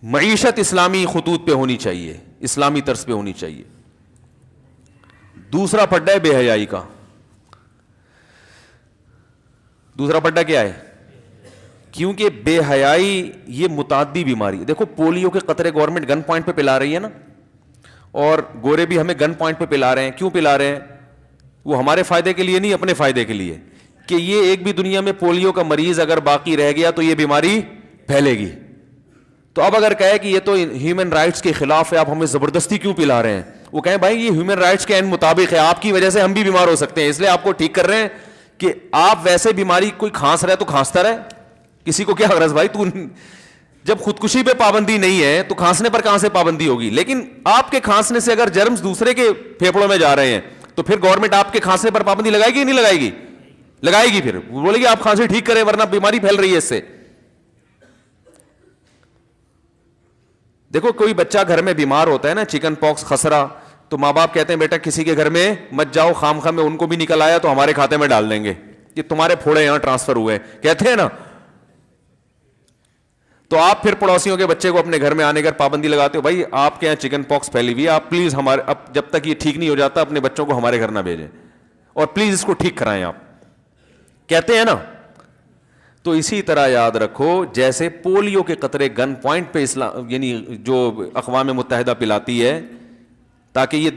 معیشت اسلامی خطوط پہ ہونی چاہیے, اسلامی طرز پہ ہونی چاہیے. دوسرا پھڈا ہے بے حیائی کا. دوسرا پھڈا کیا ہے؟ کیونکہ بے حیائی یہ متعدی بیماری. دیکھو پولیو کے قطرے گورنمنٹ گن پوائنٹ پہ پلا رہی ہے نا, اور گورے بھی ہمیں گن پوائنٹ پہ پلا رہے ہیں. کیوں پلا رہے ہیں؟ وہ ہمارے فائدے کے لیے نہیں, اپنے فائدے کے لیے, کہ یہ ایک بھی دنیا میں پولیو کا مریض اگر باقی رہ گیا تو یہ بیماری پھیلے گی. تو اب اگر کہے کہ یہ تو ہیومن رائٹس کے خلاف ہے, آپ ہمیں زبردستی کیوں پلا رہے ہیں, وہ کہیں بھائی یہ ہیومن رائٹس کے عین مطابق ہے, آپ کی وجہ سے ہم بھی بیمار ہو سکتے ہیں, اس لیے آپ کو ٹھیک کر رہے ہیں کہ آپ ویسے بیماری کوئی کھانس رہے تو کھانستا رہے, کسی کو کیا غرض بھائی. تو جب خودکشی پہ پابندی نہیں ہے تو کھانسنے پر کہاں سے پابندی ہوگی؟ لیکن آپ کے کھانسنے سے اگر جرمز دوسرے کے پھیپھڑوں میں جا رہے ہیں تو پھر گورنمنٹ آپ کے کھانسنے پر پابندی لگائے گی نہیں لگائے گی؟ لگائے گی. پھر بولے گی آپ کھانسی ٹھیک کریں ورنہ بیماری پھیل رہی ہے اس سے. دیکھو کوئی بچہ گھر میں بیمار ہوتا ہے نا, چکن پاکس, خسرہ, تو ماں باپ کہتے ہیں بیٹا کسی کے گھر میں مت جاؤ, خام خواہ میں ان کو بھی نکل آیا تو ہمارے کھاتے میں ڈال دیں گے, کہ تمہارے پھوڑے یہاں ٹرانسفر ہوئے, کہتے ہیں نا. تو آپ پھر پڑوسیوں کے بچے کو اپنے گھر میں آنے کا پابندی لگاتے ہو, بھائی آپ کے یہاں چکن پاکس پھیلی ہوئی ہے, آپ پلیز ہمارے اب جب تک یہ ٹھیک نہیں ہو جاتا اپنے بچوں کو ہمارے گھر نہ بھیجیں, اور پلیز اس کو ٹھیک کرائیں آپ, کہتے ہیں نا. تو اسی طرح یاد رکھو جیسے پولیو کے قطرے گن پوائنٹ پہ اسلام یعنی جو اقوام متحدہ پلاتی ہے تاکہ یہ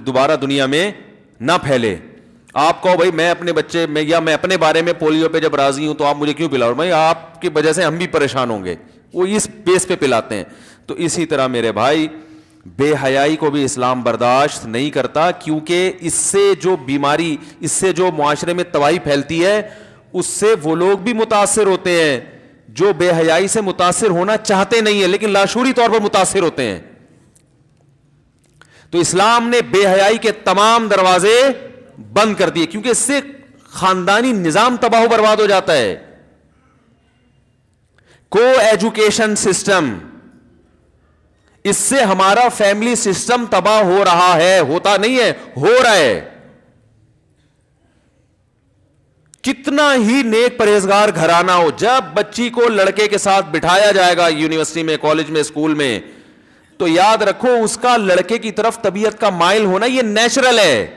دوبارہ دنیا میں نہ پھیلے. آپ کہو بھائی میں اپنے بچے میں یا میں اپنے بارے میں پولیو پہ جب راضی ہوں تو آپ مجھے کیوں پلاؤ, بھائی آپ کی وجہ سے ہم بھی پریشان ہوں گے, وہ اس بیس پہ پلاتے ہیں. تو اسی طرح میرے بھائی بے حیائی کو بھی اسلام برداشت نہیں کرتا, کیونکہ اس سے جو بیماری, اس سے جو معاشرے میں تباہی پھیلتی ہے اس سے وہ لوگ بھی متاثر ہوتے ہیں جو بے حیائی سے متاثر ہونا چاہتے نہیں ہیں لیکن لاشعوری طور پر متاثر ہوتے ہیں. تو اسلام نے بے حیائی کے تمام دروازے بند کر دیے, کیونکہ اس سے خاندانی نظام تباہ و برباد ہو جاتا ہے. کو ایجوکیشن سسٹم, اس سے ہمارا فیملی سسٹم تباہ ہو رہا ہے, ہوتا نہیں ہے, ہو رہا ہے. کتنا ہی نیک پرہیزگار گھرانہ ہو, جب بچی کو لڑکے کے ساتھ بٹھایا جائے گا یونیورسٹی میں, کالج میں, اسکول میں, تو یاد رکھو اس کا لڑکے کی طرف طبیعت کا مائل ہونا یہ نیچرل ہے.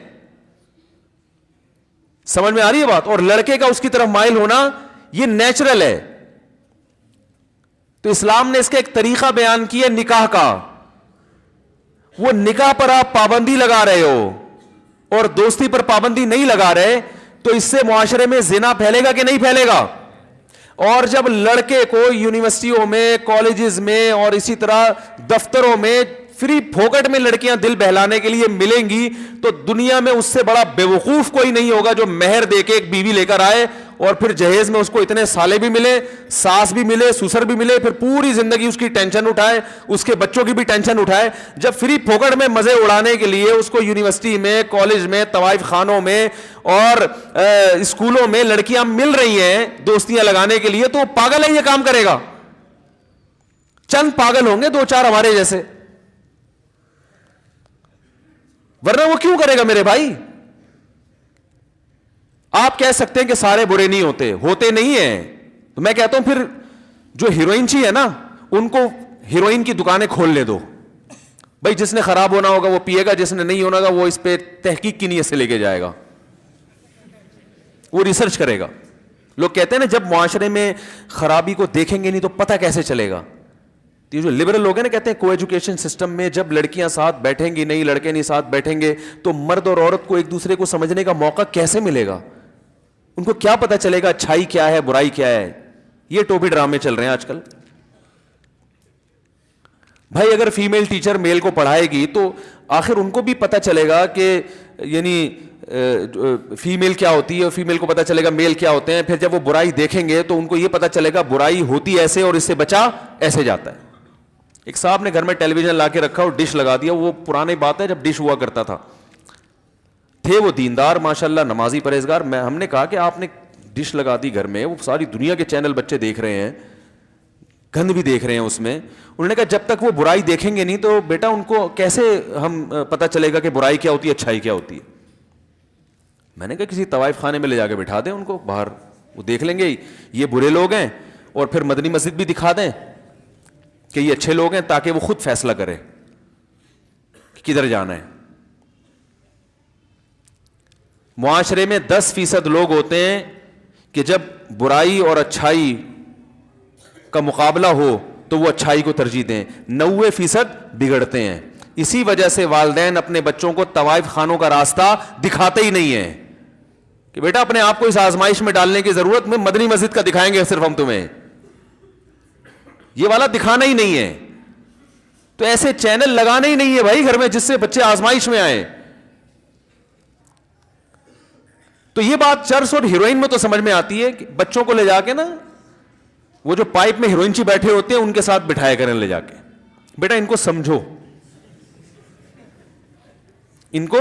سمجھ میں آ رہی ہے بات؟ اور لڑکے کا اس کی طرف مائل ہونا یہ نیچرل ہے. تو اسلام نے اس کا ایک طریقہ بیان کیا نکاح کا, وہ نکاح پر آپ پابندی لگا رہے ہو, اور دوستی پر پابندی نہیں لگا رہے تو اس سے معاشرے میں زنا پھیلے گا کہ نہیں پھیلے گا؟ اور جب لڑکے کو یونیورسٹیوں میں، کالجز میں اور اسی طرح دفتروں میں فری پھوکٹ میں لڑکیاں دل بہلانے کے لیے ملیں گی تو دنیا میں اس سے بڑا بے وقوف کوئی نہیں ہوگا جو مہر دے کے ایک بیوی لے کر آئے اور پھر جہیز میں اس کو اتنے سالے بھی ملے، ساس بھی ملے، سسر بھی ملے، پھر پوری زندگی اس کی ٹینشن اٹھائے، اس کے بچوں کی بھی ٹینشن اٹھائے، جب فری پھوکٹ میں مزے اڑانے کے لیے اس کو یونیورسٹی میں، کالج میں، طوائف خانوں میں اور اسکولوں میں لڑکیاں مل رہی ہیں دوستیاں لگانے کے لیے، تو وہ پاگل ہے یہ کام کرے گا؟ چند پاگل ہوں گے، دو چار ہمارے جیسے، ورنہ وہ کیوں کرے گا میرے بھائی؟ آپ کہہ سکتے ہیں کہ سارے برے نہیں ہوتے، ہوتے نہیں ہیں، تو میں کہتا ہوں پھر جو ہیروئن چی ہے نا ان کو ہیروئن کی دکانیں کھولنے دو بھائی، جس نے خراب ہونا ہوگا وہ پیے گا، جس نے نہیں ہونا گا وہ اس پہ تحقیق کی نیت سے لے کے جائے گا، وہ ریسرچ کرے گا۔ لوگ کہتے ہیں نا جب معاشرے میں خرابی کو دیکھیں گے نہیں تو پتہ کیسے چلے گا؟ یہ جو لبرل لوگ ہیں نا کہتے ہیں کو ایجوکیشن سسٹم میں جب لڑکیاں ساتھ بیٹھیں گی نہیں، لڑکے نہیں ساتھ بیٹھیں گے تو مرد اور عورت کو ایک دوسرے کو سمجھنے کا موقع کیسے ملے گا؟ ان کو کیا پتہ چلے گا اچھائی کیا ہے، برائی کیا ہے؟ یہ ٹوپی ڈرامے چل رہے ہیں آج کل۔ بھائی اگر فیمیل ٹیچر میل کو پڑھائے گی تو آخر ان کو بھی پتہ چلے گا کہ یعنی فیمیل کیا ہوتی ہے، اور فیمیل کو پتہ چلے گا میل کیا ہوتے ہیں، پھر جب وہ برائی دیکھیں گے تو ان کو یہ پتہ چلے گا برائی ہوتی ایسے اور اس سے بچا ایسے جاتا ہے۔ ایک صاحب نے گھر میں ٹیلی ویژن لا کے رکھا اور ڈش لگا دیا، وہ پرانی بات ہے جب ڈش ہوا کرتا تھا، تھے وہ دیندار ماشاءاللہ نمازی پرہیزگار، ہم نے کہا کہ آپ نے ڈش لگا دی گھر میں، وہ ساری دنیا کے چینل بچے دیکھ رہے ہیں، گند بھی دیکھ رہے ہیں اس میں، انہوں نے کہا جب تک وہ برائی دیکھیں گے نہیں تو بیٹا ان کو کیسے ہم پتہ چلے گا کہ برائی کیا ہوتی ہے، اچھائی کیا ہوتی ہے؟ میں نے کہا کسی طوائف خانے میں لے جا کے بٹھا دیں ان کو باہر، وہ دیکھ لیں گے یہ برے لوگ ہیں، اور پھر مدنی مسجد بھی دکھا دیں کہ یہ اچھے لوگ ہیں، تاکہ وہ خود فیصلہ کرے کہ کدھر جانا ہے۔ معاشرے میں 10% لوگ ہوتے ہیں کہ جب برائی اور اچھائی کا مقابلہ ہو تو وہ اچھائی کو ترجیح دیں، 90% بگڑتے ہیں۔ اسی وجہ سے والدین اپنے بچوں کو طوائف خانوں کا راستہ دکھاتے ہی نہیں ہیں کہ بیٹا اپنے آپ کو اس آزمائش میں ڈالنے کی ضرورت میں مدنی مسجد کا دکھائیں گے صرف ہم تمہیں، یہ والا دکھانا ہی نہیں ہے، تو ایسے چینل لگانا ہی نہیں ہے بھائی گھر میں جس سے بچے آزمائش میں آئیں۔ تو یہ بات چرس اور ہیروئن میں تو سمجھ میں آتی ہے کہ بچوں کو لے جا کے نا وہ جو پائپ میں ہیروئن چی بیٹھے ہوتے ہیں ان کے ساتھ بٹھایا کریں لے جا کے، بیٹا ان کو سمجھو، ان کو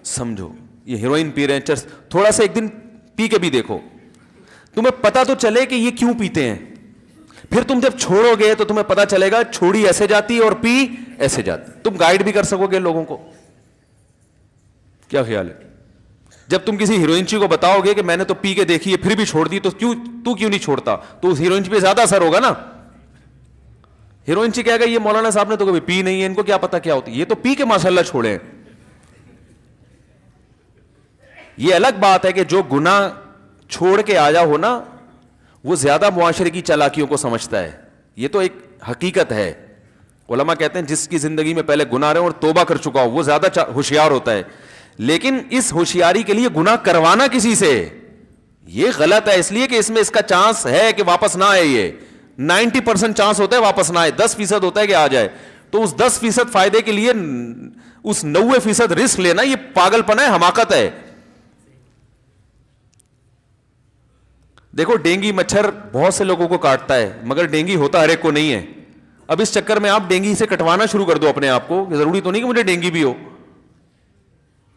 سمجھو، یہ ہیروئن پی رہے ہیں، چرس تھوڑا سا ایک دن پی کے بھی دیکھو، تمہیں پتا تو چلے کہ یہ کیوں پیتے ہیں، پھر تم جب چھوڑو گے تو تمہیں پتا چلے گا چھوڑی ایسے جاتی ہے اور پی ایسے جاتی، تم گائیڈ بھی کر سکو گے لوگوں کو۔ کیا خیال ہے؟ جب تم کسی ہیروئن چی کو بتاؤ گے کہ میں نے تو پی کے دیکھی ہے پھر بھی چھوڑ دی، تو تو کیوں نہیں چھوڑتا؟ تو اس ہیروئن چی پہ زیادہ اثر ہوگا نا۔ ہیروئن چی کہے گا یہ مولانا صاحب نے تو کبھی پی نہیں ہے، ان کو کیا پتا کیا ہوتی ہے، یہ تو پی کے ماشاءاللہ چھوڑے ہیں۔ یہ الگ بات ہے کہ جو گناہ چھوڑ کے آیا ہو نا وہ زیادہ معاشرے کی چالاکیوں کو سمجھتا ہے، یہ تو ایک حقیقت ہے۔ علماء کہتے ہیں جس کی زندگی میں پہلے گناہ رہے اور توبہ کر چکا ہو وہ زیادہ ہوشیار ہوتا ہے، لیکن اس ہوشیاری کے لیے گناہ کروانا کسی سے یہ غلط ہے، اس لیے کہ اس میں اس کا چانس ہے کہ واپس نہ آئے، یہ 90% چانس ہوتا ہے واپس نہ آئے، 10% ہوتا ہے کہ آ جائے، تو اس 10% فائدے کے لیے اس 90% رسک لینا یہ پاگل پن ہے، حماقت ہے۔ دیکھو ڈینگی مچھر بہت سے لوگوں کو کاٹتا ہے مگر ڈینگی ہوتا ہر ایک کو نہیں ہے، اب اس چکر میں آپ ڈینگی سے کٹوانا شروع کر دو اپنے آپ کو، ضروری تو نہیں کہ مجھے ڈینگی بھی ہو،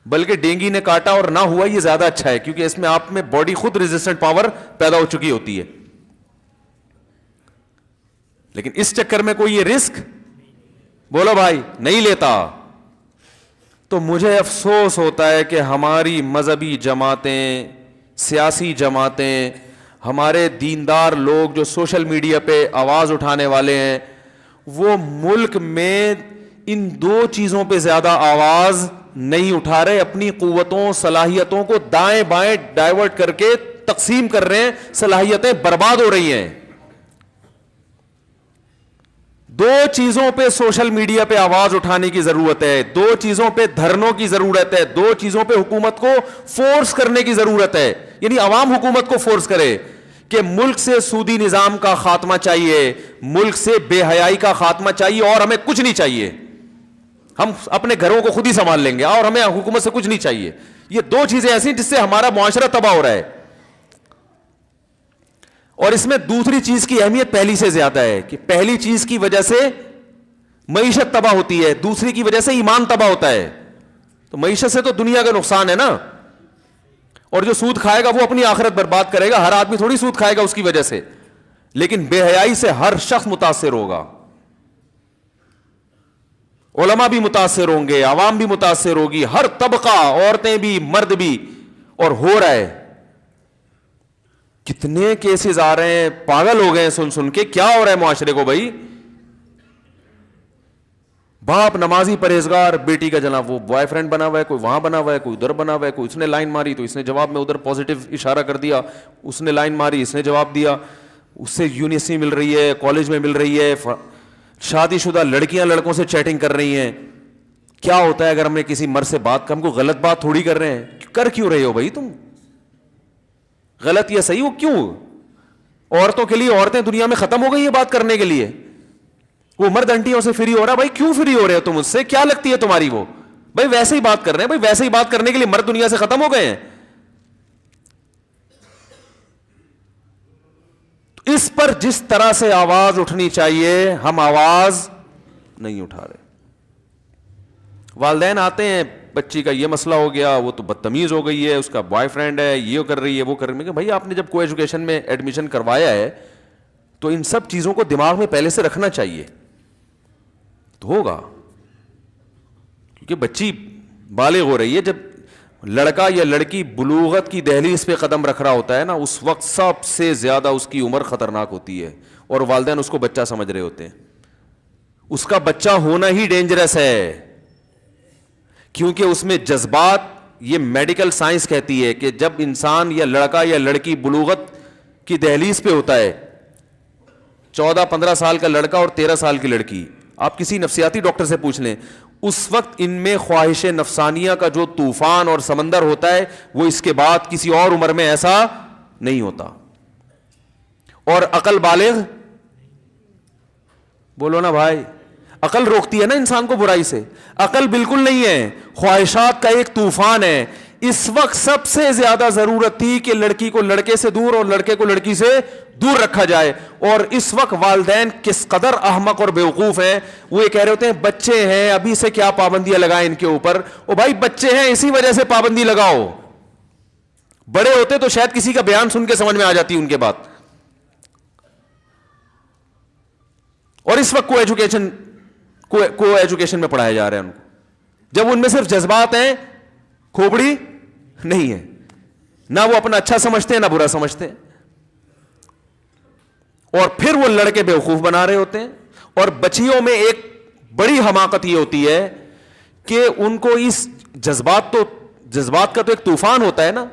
بلکہ ڈینگی نے کاٹا اور نہ ہوا یہ زیادہ اچھا ہے، کیونکہ اس میں آپ میں باڈی خود ریزسٹنٹ پاور پیدا ہو چکی ہوتی ہے۔ لیکن اس چکر میں کوئی یہ رسک بولو بھائی نہیں لیتا، تو مجھے افسوس ہوتا ہے کہ ہماری مذہبی جماعتیں، سیاسی جماعتیں، ہمارے دیندار لوگ جو سوشل میڈیا پہ آواز اٹھانے والے ہیں وہ ملک میں ان دو چیزوں پہ زیادہ آواز نہیں اٹھا رہے، اپنی قوتوں صلاحیتوں کو دائیں بائیں ڈائیورٹ کر کے تقسیم کر رہے ہیں، صلاحیتیں برباد ہو رہی ہیں۔ دو چیزوں پہ سوشل میڈیا پہ آواز اٹھانے کی ضرورت ہے, دو چیزوں پہ دھرنوں کی ضرورت ہے, دو چیزوں پہ حکومت کو فورس کرنے کی ضرورت ہے. یعنی عوام حکومت کو فورس کرے کہ ملک سے سودی نظام کا خاتمہ چاہیے, ملک سے بے حیائی کا خاتمہ چاہیے, اور ہمیں کچھ نہیں چاہیے, ہم اپنے گھروں کو خود ہی سنبھال لیں گے, اور ہمیں حکومت سے کچھ نہیں چاہیے. یہ دو چیزیں ایسی جس سے ہمارا معاشرہ تباہ ہو رہا ہے. اور اس میں دوسری چیز کی اہمیت پہلی سے زیادہ ہے کہ پہلی چیز کی وجہ سے معیشت تباہ ہوتی ہے, دوسری کی وجہ سے ایمان تباہ ہوتا ہے. تو معیشت سے تو دنیا کا نقصان ہے نا, اور جو سود کھائے گا وہ اپنی آخرت برباد کرے گا. ہر آدمی تھوڑی سود کھائے گا اس کی وجہ سے, لیکن بے حیائی سے ہر شخص متاثر ہوگا. علماء بھی متاثر ہوں گے, عوام بھی متاثر ہوگی, ہر طبقہ, عورتیں بھی مرد بھی. اور ہو رہا ہے, کتنے کیسز آ رہے ہیں, پاگل ہو گئے ہیں سن سن کے. کیا ہو رہا ہے معاشرے کو بھائی؟ باپ نمازی پرہیزگار, بیٹی کا جناب وہ بوائے فرینڈ بنا ہوا ہے, کوئی وہاں بنا ہوا ہے, کوئی ادھر بنا ہوا ہے, کوئی اس نے لائن ماری تو اس نے جواب میں ادھر پازیٹیو اشارہ کر دیا, اس نے لائن ماری اس نے جواب دیا, اس سے یونیورسٹی مل رہی ہے, کالج میں مل رہی ہے, شادی شدہ لڑکیاں لڑکوں سے چیٹنگ کر رہی ہیں. کیا ہوتا ہے اگر ہم نے کسی مرد سے بات, ہم کو غلط بات تھوڑی کر رہے ہیں, کر کیوں رہے ہو بھائی تم؟ غلط یا صحیح, وہ کیوں؟ عورتوں کے لیے عورتیں دنیا میں ختم ہو گئی ہے بات کرنے کے لیے. وہ مرد انٹیوں سے فری ہو رہا ہے, بھائی کیوں فری ہو رہے ہو تم اس سے؟ کیا لگتی ہے تمہاری وہ؟ بھائی ویسے ہی بات کر رہے ہیں, بھائی ویسے ہی بات کرنے کے لیے مرد دنیا سے ختم ہو گئے ہیں. اس پر جس طرح سے آواز اٹھنی چاہیے ہم آواز نہیں اٹھا رہے. والدین آتے ہیں, بچی کا یہ مسئلہ ہو گیا, وہ تو بدتمیز ہو گئی ہے, اس کا بوائے فرینڈ ہے, یہ کر رہی ہے, وہ کر رہی ہے. بھائی آپ نے جب کو ایجوکیشن میں ایڈمیشن کروایا ہے تو ان سب چیزوں کو دماغ میں پہلے سے رکھنا چاہیے تو ہوگا. کیونکہ بچی بالغ ہو رہی ہے, جب لڑکا یا لڑکی بلوغت کی دہلیز پہ قدم رکھ رہا ہوتا ہے نا, اس وقت سب سے زیادہ اس کی عمر خطرناک ہوتی ہے, اور والدین اس کو بچہ سمجھ رہے ہوتے ہیں. اس کا بچہ ہونا ہی ڈینجرس ہے, کیونکہ اس میں جذبات, یہ میڈیکل سائنس کہتی ہے کہ جب انسان یا لڑکا یا لڑکی بلوغت کی دہلیز پہ ہوتا ہے, 14-15 سال کا لڑکا اور 13 سال کی لڑکی, آپ کسی نفسیاتی ڈاکٹر سے پوچھ لیں, اس وقت ان میں خواہش نفسانیہ کا جو طوفان اور سمندر ہوتا ہے وہ اس کے بعد کسی اور عمر میں ایسا نہیں ہوتا. اور عقل بالغ, بولو نا بھائی, عقل روکتی ہے نا انسان کو برائی سے, عقل بالکل نہیں ہے, خواہشات کا ایک طوفان ہے. اس وقت سب سے زیادہ ضرورت تھی کہ لڑکی کو لڑکے سے دور اور لڑکے کو لڑکی سے دور رکھا جائے. اور اس وقت والدین کس قدر احمق اور بیوقوف ہیں, وہ یہ کہہ رہے ہوتے ہیں بچے ہیں ابھی سے کیا پابندیاں لگائیں ان کے اوپر. او بھائی بچے ہیں اسی وجہ سے پابندی لگاؤ, بڑے ہوتے تو شاید کسی کا بیان سن کے سمجھ میں آ جاتی ان کے بات. اور اس وقت کو ایجوکیشن میں پڑھایا جا رہا ہے ان کو, جب ان میں صرف جذبات ہیں, کھوپڑی نہیں ہے, نہ وہ اپنا اچھا سمجھتے ہیں نہ برا سمجھتے ہیں. اور پھر وہ لڑکے بیوقوف بنا رہے ہوتے ہیں. اور بچیوں میں ایک بڑی حماقت یہ ہوتی ہے کہ ان کو اس جذبات کا تو ایک طوفان ہوتا ہے نا,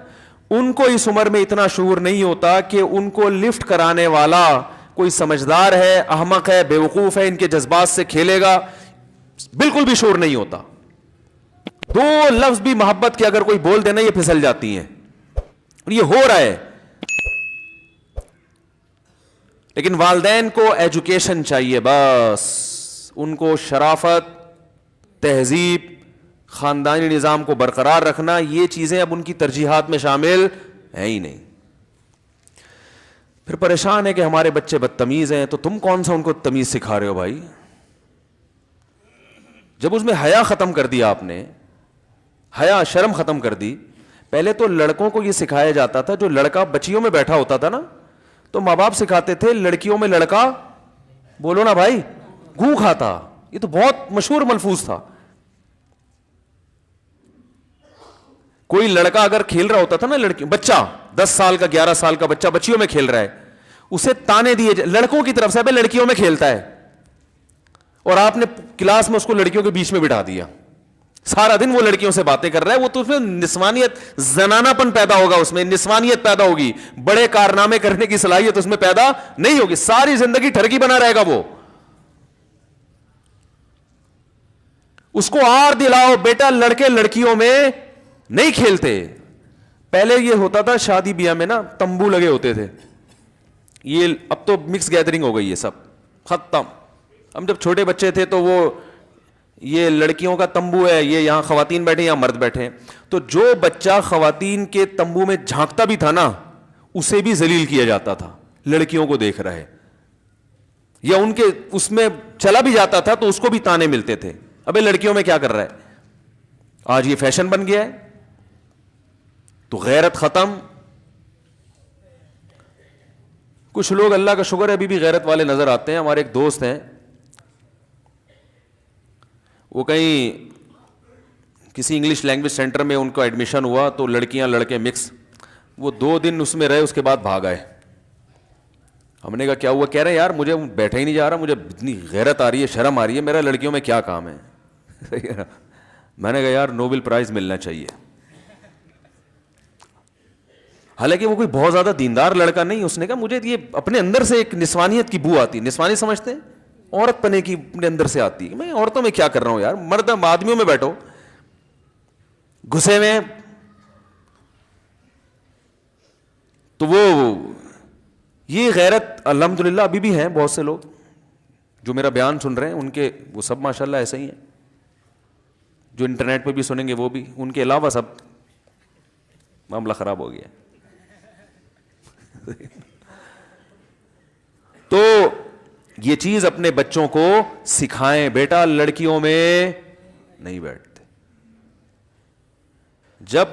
ان کو اس عمر میں اتنا شعور نہیں ہوتا کہ ان کو لفٹ کرانے والا کوئی سمجھدار ہے, احمق ہے, بیوقوف ہے, ان کے جذبات سے کھیلے گا, بالکل بھی شعور نہیں ہوتا. دو لفظ بھی محبت کے اگر کوئی بول دینا یہ پھسل جاتی ہیں, اور یہ ہو رہا ہے. لیکن والدین کو ایجوکیشن چاہیے, بس ان کو شرافت, تہذیب, خاندانی نظام کو برقرار رکھنا, یہ چیزیں اب ان کی ترجیحات میں شامل ہیں ہی نہیں. پھر پریشان ہے کہ ہمارے بچے بدتمیز ہیں, تو تم کون سا ان کو تمیز سکھا رہے ہو بھائی؟ جب اس میں حیا ختم کر دیا آپ نے, حیا شرم ختم کر دی. پہلے تو لڑکوں کو یہ سکھایا جاتا تھا, جو لڑکا بچیوں میں بیٹھا ہوتا تھا نا, تو ماں باپ سکھاتے تھے لڑکیوں میں لڑکا, بولو نا بھائی, گوں کھاتا. یہ تو بہت مشہور ملفوظ تھا. کوئی لڑکا اگر کھیل رہا ہوتا تھا نا, لڑکی بچہ 10 سال کا 11 سال کا بچہ بچیوں میں کھیل رہا ہے, اسے تانے دیے لڑکوں کی طرف سے, بھائی لڑکیوں میں کھیلتا ہے, اور آپ نے کلاس میں اس کو لڑکیوں کے بیچ میں بٹھا دیا, سارا دن وہ لڑکیوں سے باتیں کر رہا ہے. وہ تو اس میں نسوانیت, زنانہ پن پیدا ہوگا, اس میں نسوانیت پیدا ہوگی, بڑے کارنامے کرنے کی صلاحیت اس میں پیدا نہیں ہوگی, ساری زندگی ٹھرکی بنا رہے گا وہ. اس کو آر دلاؤ بیٹا لڑکے لڑکیوں میں نہیں کھیلتے. پہلے یہ ہوتا تھا شادی بیاہ میں نا تمبو لگے ہوتے تھے, یہ اب تو مکس گیدرنگ ہو گئی ہے, سب ختم. ہم جب چھوٹے بچے تھے تو وہ یہ لڑکیوں کا تمبو ہے, یہ یہاں خواتین بیٹھے یہاں مرد بیٹھے, تو جو بچہ خواتین کے تمبو میں جھانکتا بھی تھا نا اسے بھی ذلیل کیا جاتا تھا, لڑکیوں کو دیکھ رہے, یا ان کے اس میں چلا بھی جاتا تھا تو اس کو بھی تانے ملتے تھے, ابے لڑکیوں میں کیا کر رہا ہے. آج یہ فیشن بن گیا ہے, تو غیرت ختم. کچھ لوگ اللہ کا شکر ہے ابھی بھی غیرت والے نظر آتے ہیں. ہمارے ایک دوست ہیں, وہ کہیں کسی انگلش لینگویج سینٹر میں ان کا ایڈمیشن ہوا تو لڑکیاں لڑکے مکس, وہ 2 دن اس میں رہے, اس کے بعد بھاگ آئے. ہم نے کہا کیا ہوا؟ کہہ رہے یار مجھے بیٹھا ہی نہیں جا رہا, مجھے اتنی غیرت آ رہی ہے, شرم آ رہی ہے, میرا لڑکیوں میں کیا کام ہے. میں نے کہا یار نوبل پرائز ملنا چاہیے. حالانکہ وہ کوئی بہت زیادہ دیندار لڑکا نہیں, اس نے کہا مجھے یہ اپنے اندر سے ایک نسوانیت کی بو آتی. نسوانی سمجھتے ہیں؟ عورت پنے کی اپنے اندر سے آتی ہے. میں عورتوں میں کیا کر رہا ہوں یار, مرد آدمیوں میں بیٹھو گھسے میں. تو وہ یہ غیرت الحمدللہ ابھی بھی ہیں بہت سے لوگ جو میرا بیان سن رہے ہیں, ان کے وہ سب ماشاءاللہ ایسے ہی ہیں. جو انٹرنیٹ پہ بھی سنیں گے وہ بھی, ان کے علاوہ سب معاملہ خراب ہو گیا. تو یہ چیز اپنے بچوں کو سکھائیں, بیٹا لڑکیوں میں نہیں بیٹھتے. جب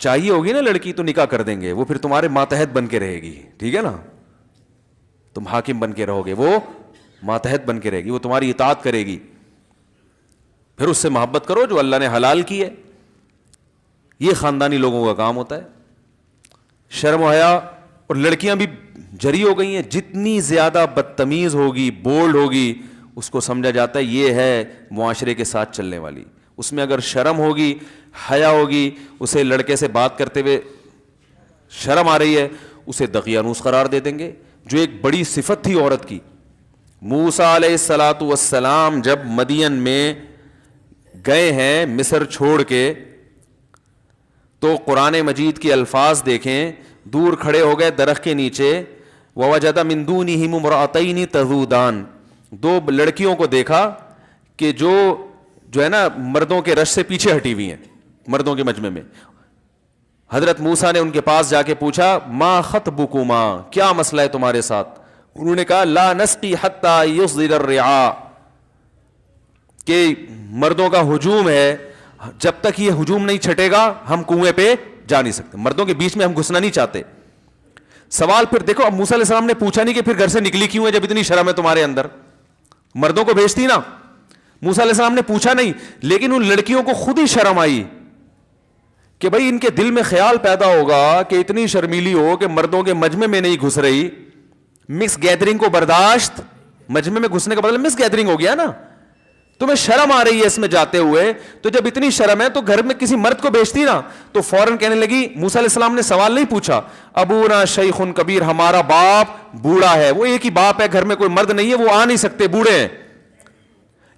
چاہیے ہوگی نا لڑکی تو نکاح کر دیں گے, وہ پھر تمہارے ماتحت بن کے رہے گی, ٹھیک ہے نا. تم حاکم بن کے رہو گے, وہ ماتحت بن کے رہے گی, وہ تمہاری اطاعت کرے گی. پھر اس سے محبت کرو جو اللہ نے حلال کی ہے. یہ خاندانی لوگوں کا کام ہوتا ہے. شرم و حیا, اور لڑکیاں بھی جری ہو گئی ہیں, جتنی زیادہ بدتمیز ہوگی, بولڈ ہوگی, اس کو سمجھا جاتا ہے یہ ہے معاشرے کے ساتھ چلنے والی. اس میں اگر شرم ہوگی, حیا ہوگی, اسے لڑکے سے بات کرتے ہوئے شرم آ رہی ہے, اسے دقیانوس قرار دے دیں گے, جو ایک بڑی صفت تھی عورت کی. موسیٰ علیہ الصلاۃ والسلام جب مدین میں گئے ہیں مصر چھوڑ کے, تو قرآن مجید کے الفاظ دیکھیں, دور کھڑے ہو گئے درخت کے نیچے, وَوَجَدَ مِن دُونِهِمُ امْرَأَتَيْنِ تَذُودَانِ, 2 لڑکیوں کو دیکھا کہ جو ہے نا مردوں کے رش سے پیچھے ہٹی ہوئی ہیں, مردوں کے مجمع میں. حضرت موسیٰ نے ان کے پاس جا کے پوچھا ما خطبکما, کیا مسئلہ ہے تمہارے ساتھ؟ انہوں نے کہا لا نسقی حتی یصدر الرعاء, کہ مردوں کا ہجوم ہے, جب تک یہ ہجوم نہیں چھٹے گا ہم کنویں پہ جا نہیں سکتے, مردوں کے بیچ میں ہم گھسنا نہیں چاہتے. سوال پھر دیکھو, اب موسیٰ علیہ السلام نے پوچھا نہیں کہ پھر گھر سے نکلی کیوں ہے جب اتنی شرم ہے تمہارے اندر, مردوں کو بھیجتی نا. موسیٰ علیہ السلام نے پوچھا نہیں, لیکن ان لڑکیوں کو خود ہی شرم آئی کہ بھائی ان کے دل میں خیال پیدا ہوگا کہ اتنی شرمیلی ہو کہ مردوں کے مجمع میں نہیں گھس رہی. مکس گیدرنگ کو برداشت, مجمع میں گھسنے کا مطلب مکس گیدرنگ ہو گیا نا, تمہیں شرم آ رہی ہے اس میں جاتے ہوئے, تو جب اتنی شرم ہے تو گھر میں کسی مرد کو بیچتی نا. تو فوراً کہنے لگی, موسیٰ علیہ السلام نے سوال نہیں پوچھا, ابونا شیخ کبیر, ہمارا باپ بوڑھا ہے, وہ ایک ہی باپ ہے, گھر میں کوئی مرد نہیں ہے, وہ آ نہیں سکتے, بوڑھے ہیں.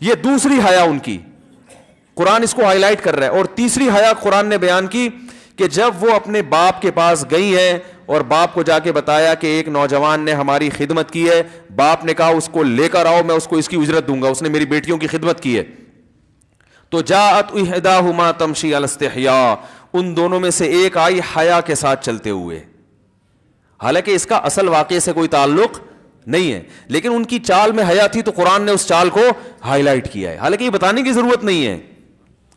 یہ دوسری حیا ان کی, قرآن اس کو ہائی لائٹ کر رہا ہے. اور تیسری حیا قرآن نے بیان کی کہ جب وہ اپنے باپ کے پاس گئی ہیں اور باپ کو جا کے بتایا کہ ایک نوجوان نے ہماری خدمت کی ہے, باپ نے کہا اس کو لے کر آؤ, میں اس کو اس کی اجرت دوں گا, اس نے میری بیٹیوں کی خدمت کی ہے. تو جاءت احداہما تمشی علی استحیاء, ان دونوں میں سے ایک آئی حیا کے ساتھ چلتے ہوئے. حالانکہ اس کا اصل واقعے سے کوئی تعلق نہیں ہے, لیکن ان کی چال میں حیا تھی تو قرآن نے اس چال کو ہائی لائٹ کیا ہے. حالانکہ یہ بتانے کی ضرورت نہیں ہے,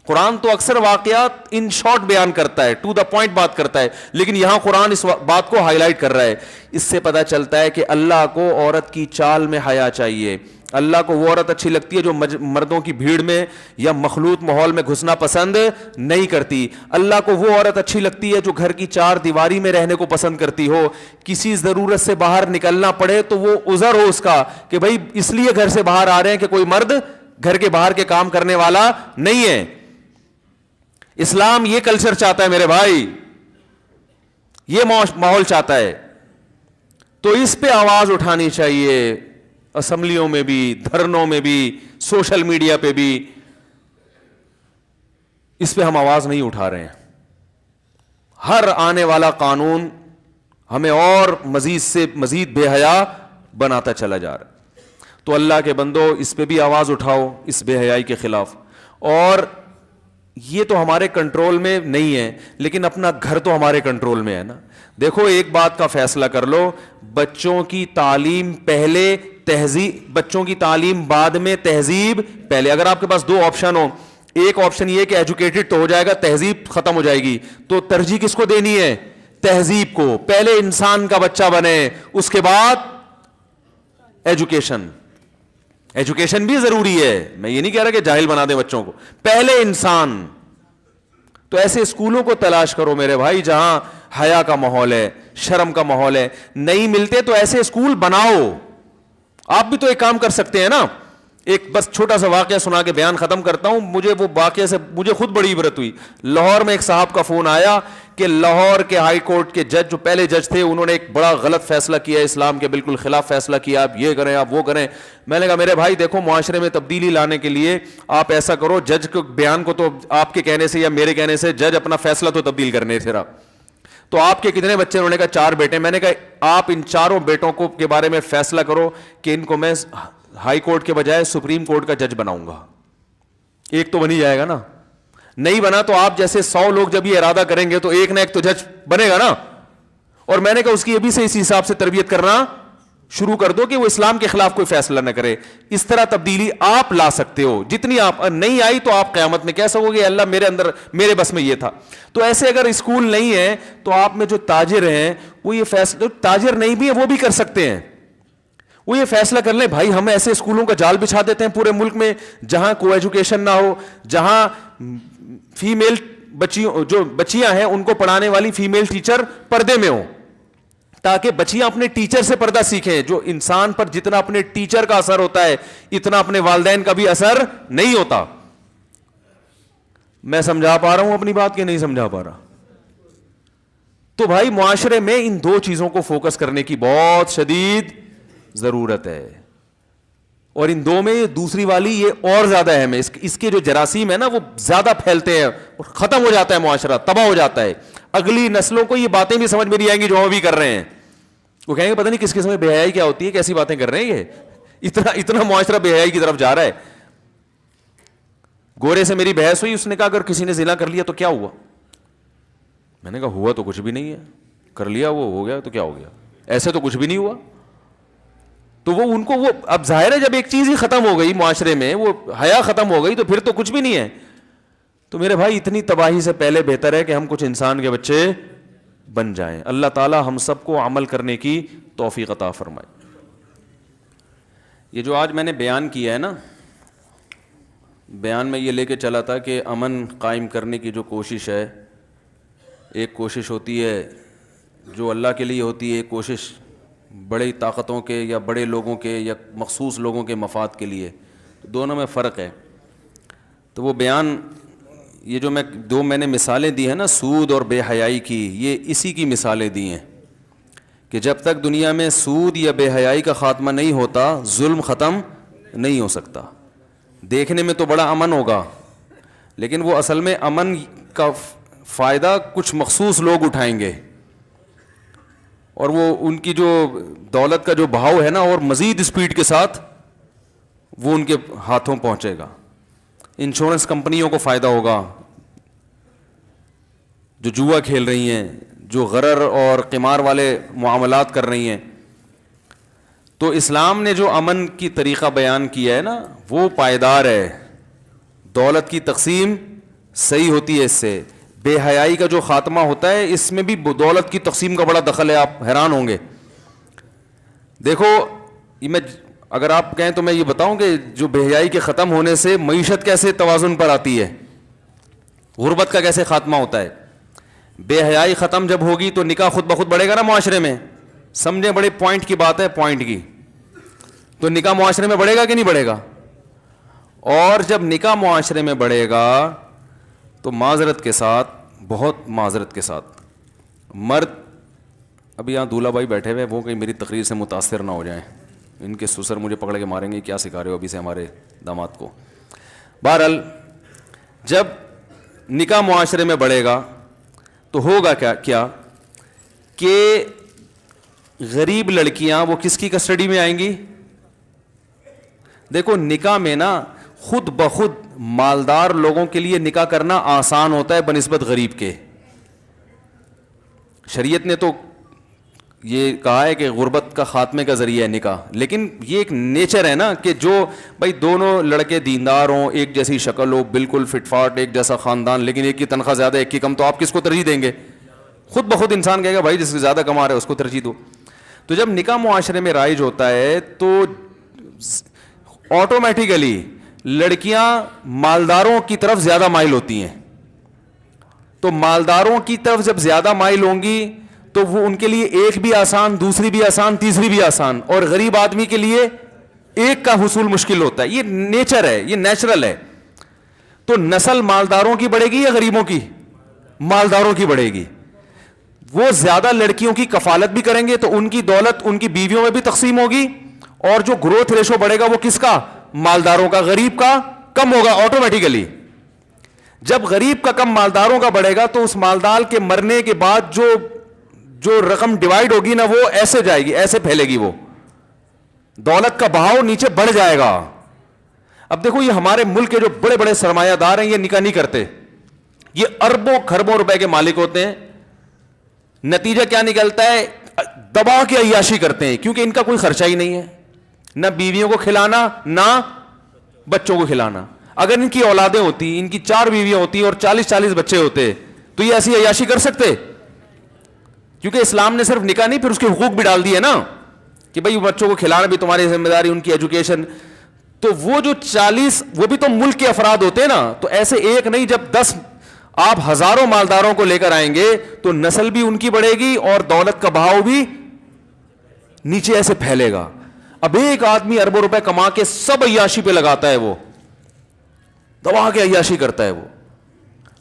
قرآن تو اکثر واقعات ان شارٹ بیان کرتا ہے, ٹو دا پوائنٹ بات کرتا ہے, لیکن یہاں قرآن اس بات کو ہائی لائٹ کر رہا ہے. اس سے پتہ چلتا ہے کہ اللہ کو عورت کی چال میں حیا چاہیے. اللہ کو وہ عورت اچھی لگتی ہے جو مردوں کی بھیڑ میں یا مخلوط ماحول میں گھسنا پسند نہیں کرتی. اللہ کو وہ عورت اچھی لگتی ہے جو گھر کی 4 دیواری میں رہنے کو پسند کرتی ہو. کسی ضرورت سے باہر نکلنا پڑے تو وہ عذر ہو اس کا کہ بھائی اس لیے گھر سے باہر آ رہے ہیں کہ کوئی مرد گھر کے باہر کے کام کرنے والا نہیں ہے. اسلام یہ کلچر چاہتا ہے میرے بھائی, یہ ماحول چاہتا ہے. تو اس پہ آواز اٹھانی چاہیے, اسمبلیوں میں بھی, دھرنوں میں بھی, سوشل میڈیا پہ بھی. اس پہ ہم آواز نہیں اٹھا رہے ہیں. ہر آنے والا قانون ہمیں اور مزید سے مزید بے حیا بناتا چلا جا رہا ہے. تو اللہ کے بندو اس پہ بھی آواز اٹھاؤ اس بے حیائی کے خلاف. اور یہ تو ہمارے کنٹرول میں نہیں ہے, لیکن اپنا گھر تو ہمارے کنٹرول میں ہے نا. دیکھو ایک بات کا فیصلہ کر لو, بچوں کی تعلیم پہلے, تہذیب, بچوں کی تعلیم بعد میں, تہذیب پہلے. اگر آپ کے پاس دو آپشن ہو, ایک آپشن یہ کہ ایجوکیٹڈ تو ہو جائے گا, تہذیب ختم ہو جائے گی, تو ترجیح کس کو دینی ہے؟ تہذیب کو. پہلے انسان کا بچہ بنے, اس کے بعد ایجوکیشن. ایجوکیشن بھی ضروری ہے, میں یہ نہیں کہہ رہا کہ جاہل بنا دیں بچوں کو, پہلے انسان. تو ایسے اسکولوں کو تلاش کرو میرے بھائی جہاں حیا کا ماحول ہے, شرم کا ماحول ہے. نہیں ملتے تو ایسے اسکول بناؤ. آپ بھی تو ایک کام کر سکتے ہیں نا. ایک بس چھوٹا سا واقعہ سنا کے بیان ختم کرتا ہوں. مجھے وہ واقعے سے مجھے خود بڑی عبرت ہوئی. لاہور میں ایک صاحب کا فون آیا کہ لاہور کے ہائی کورٹ کے جج, جو پہلے جج تھے, انہوں نے ایک بڑا غلط فیصلہ کیا, اسلام کے بالکل خلاف فیصلہ کیا, آپ یہ کریں آپ وہ کریں. میں نے کہا میرے بھائی دیکھو, معاشرے میں تبدیلی لانے کے لیے آپ ایسا کرو, جج کے بیان کو تو آپ کے کہنے سے یا میرے کہنے سے جج اپنا فیصلہ تو تبدیل کرنے تھے. تو آپ کے کتنے بچے؟ انہوں نے کہا 4 بیٹے. میں نے کہا آپ ان 4 بیٹوں کو کے بارے میں فیصلہ کرو کہ ان کو میں ہائی کورٹ کے بجائے سپریم کورٹ کا جج بناؤں گا. ایک تو بنی جائے گا نا. نہیں بنا تو آپ جیسے 100 لوگ جب یہ ارادہ کریں گے تو ایک نہ ایک تو جج بنے گا نا. اور میں نے کہا اس کی ابھی سے اسی حساب سے تربیت کرنا شروع کر دو کہ وہ اسلام کے خلاف کوئی فیصلہ نہ کرے. اس طرح تبدیلی آپ لا سکتے ہو. جتنی آپ نہیں آئی تو آپ قیامت میں کہہ سکو گے اللہ میرے اندر, میرے بس میں یہ تھا. تو ایسے اگر اسکول نہیں ہے تو آپ میں جو تاجر ہیں وہ یہ فیصلہ, تاجر نہیں بھی ہے وہ بھی کر سکتے ہیں, وہ یہ فیصلہ کر لیں بھائی ہم ایسے اسکولوں کا جال بچھا دیتے ہیں پورے ملک میں جہاں کو ایجوکیشن نہ ہو, جہاں فیمیل بچیوں, جو بچیاں ہیں ان کو پڑھانے والی فیمیل ٹیچر پردے میں ہو, تاکہ بچیاں اپنے ٹیچر سے پردہ سیکھیں. جو انسان پر جتنا اپنے ٹیچر کا اثر ہوتا ہے اتنا اپنے والدین کا بھی اثر نہیں ہوتا. میں سمجھا پا رہا ہوں اپنی بات کہ نہیں سمجھا پا رہا؟ تو بھائی معاشرے میں ان 2 چیزوں کو فوکس کرنے کی بہت شدید ضرورت ہے. اور ان 2 میں دوسری والی یہ اور زیادہ اہم ہے. اس کے جو جراثیم ہے نا وہ زیادہ پھیلتے ہیں اور ختم ہو جاتا ہے معاشرہ, تباہ ہو جاتا ہے. اگلی نسلوں کو یہ باتیں بھی سمجھ میں نہیں آئیں گی جو ہم ابھی کر رہے ہیں. وہ کہیں گے پتہ نہیں کس قسم میں بے حیائی کیا ہوتی ہے, کیسی باتیں کر رہے ہیں یہ, اتنا معاشرہ بے حیائی کی طرف جا رہا ہے. گورے سے میری بحث ہوئی, اس نے کہا اگر کسی نے زنا کر لیا تو کیا ہوا؟ میں نے کہا ہوا تو کچھ بھی نہیں ہے, کر لیا وہ ہو گیا تو کیا ہو گیا, ایسے تو کچھ بھی نہیں ہوا. تو وہ ان کو وہ اب ظاہر ہے جب ایک چیز ہی ختم ہو گئی معاشرے میں, وہ حیا ختم ہو گئی تو پھر تو کچھ بھی نہیں ہے. تو میرے بھائی اتنی تباہی سے پہلے بہتر ہے کہ ہم کچھ انسان کے بچے بن جائیں. اللہ تعالی ہم سب کو عمل کرنے کی توفیق عطا فرمائے. یہ جو آج میں نے بیان کیا ہے نا, بیان میں یہ لے کے چلا تھا کہ امن قائم کرنے کی جو کوشش ہے, ایک کوشش ہوتی ہے جو اللہ کے لیے ہوتی ہے, ایک کوشش بڑی طاقتوں کے یا بڑے لوگوں کے یا مخصوص لوگوں کے مفاد کے لیے. دونوں میں فرق ہے. تو وہ بیان یہ جو میں نے مثالیں دی ہیں نا سود اور بے حیائی کی, یہ اسی کی مثالیں دی ہیں کہ جب تک دنیا میں سود یا بے حیائی کا خاتمہ نہیں ہوتا ظلم ختم نہیں ہو سکتا. دیکھنے میں تو بڑا امن ہوگا لیکن وہ اصل میں امن کا فائدہ کچھ مخصوص لوگ اٹھائیں گے, اور وہ ان کی جو دولت کا جو بہاؤ ہے نا اور مزید اسپیڈ کے ساتھ وہ ان کے ہاتھوں پہنچے گا. انشورنس کمپنیوں کو فائدہ ہوگا جو جوا کھیل رہی ہیں, جو غرر اور قمار والے معاملات کر رہی ہیں. تو اسلام نے جو امن کی طریقہ بیان کیا ہے نا وہ پائیدار ہے. دولت کی تقسیم صحیح ہوتی ہے اس سے. بے حیائی کا جو خاتمہ ہوتا ہے اس میں بھی دولت کی تقسیم کا بڑا دخل ہے, آپ حیران ہوں گے. دیکھو میں اگر آپ کہیں تو میں یہ بتاؤں کہ جو بے حیائی کے ختم ہونے سے معیشت کیسے توازن پر آتی ہے, غربت کا کیسے خاتمہ ہوتا ہے. بے حیائی ختم جب ہوگی تو نکاح خود بخود بڑھے گا نا معاشرے میں. سمجھیں بڑے پوائنٹ کی بات ہے, پوائنٹ کی. تو نکاح معاشرے میں بڑھے گا کہ نہیں بڑھے گا؟ اور جب نکاح معاشرے میں بڑھے گا تو معذرت کے ساتھ, بہت معذرت کے ساتھ, مرد, ابھی یہاں دولہا بھائی بیٹھے ہوئے وہ کہیں میری تقریر سے متاثر نہ ہو جائیں, ان کے سسر مجھے پکڑ کے ماریں گے کیا سکھا رہے ہو ابھی سے ہمارے داماد کو. بہرحال جب نکاح معاشرے میں بڑھے گا تو ہوگا کیا کہ غریب لڑکیاں وہ کس کی کسٹڈی میں آئیں گی؟ دیکھو نکاح میں نا خود بخود مالدار لوگوں کے لیے نکاح کرنا آسان ہوتا ہے بنسبت غریب کے. شریعت نے تو یہ کہا ہے کہ غربت کا خاتمے کا ذریعہ ہے نکاح, لیکن یہ ایک نیچر ہے نا کہ جو بھائی دونوں لڑکے دیندار ہوں, ایک جیسی شکل ہو, بالکل فٹ فاٹ, ایک جیسا خاندان, لیکن ایک کی تنخواہ زیادہ ایک کی کم, تو آپ کس کو ترجیح دیں گے؟ خود بخود انسان کہے گا بھائی جس سے زیادہ کما رہا ہے اس کو ترجیح دو. تو جب نکاح معاشرے میں رائج ہوتا ہے تو آٹومیٹیکلی لڑکیاں مالداروں کی طرف زیادہ مائل ہوتی ہیں. تو مالداروں کی طرف جب زیادہ مائل ہوں گی تو وہ ان کے لیے ایک بھی آسان, دوسری بھی آسان, تیسری بھی آسان, اور غریب آدمی کے لیے ایک کا حصول مشکل ہوتا ہے. یہ نیچر ہے, یہ نیچرل ہے. تو نسل مالداروں کی بڑھے گی یا غریبوں کی؟ مالداروں کی بڑھے گی. وہ زیادہ لڑکیوں کی کفالت بھی کریں گے تو ان کی دولت ان کی بیویوں میں بھی تقسیم ہوگی, اور جو گروتھ ریشو بڑھے گا وہ کس کا؟ مالداروں کا. غریب کا کم ہوگا آٹومیٹیکلی. جب غریب کا کم مالداروں کا بڑھے گا تو اس مالدار کے مرنے کے بعد جو رقم ڈیوائیڈ ہوگی نا وہ ایسے جائے گی, ایسے پھیلے گی, وہ دولت کا بہاؤ نیچے بڑھ جائے گا. اب دیکھو یہ ہمارے ملک کے جو بڑے بڑے سرمایہ دار ہیں یہ نکاح نہیں کرتے, یہ اربوں کھربوں روپے کے مالک ہوتے ہیں. نتیجہ کیا نکلتا ہے؟ دبا کے عیاشی کرتے ہیں, کیونکہ ان کا کوئی خرچہ ہی نہیں ہے, نہ بیویوں کو کھلانا نہ بچوں کو کھلانا. اگر ان کی اولادیں ہوتی, ان کی 4 بیویاں ہوتی اور 40 بچے ہوتے تو یہ ایسی عیاشی کر سکتے؟ کیونکہ اسلام نے صرف نکاح نہیں پھر اس کے حقوق بھی ڈال دیے نا کہ بھائی بچوں کو کھلانا بھی تمہاری ذمہ داری, ان کی ایجوکیشن. تو وہ جو 40 وہ بھی تو ملک کے افراد ہوتے ہیں نا. تو ایسے ایک نہیں, جب 10 آپ ہزاروں مالداروں کو لے کر آئیں گے تو نسل بھی ان کی بڑھے گی اور دولت کا بہاؤ بھی نیچے ایسے پھیلے گا. اب ایک آدمی اربوں روپے کما کے سب عیاشی پہ لگاتا ہے, وہ دبا کے عیاشی کرتا ہے وہ.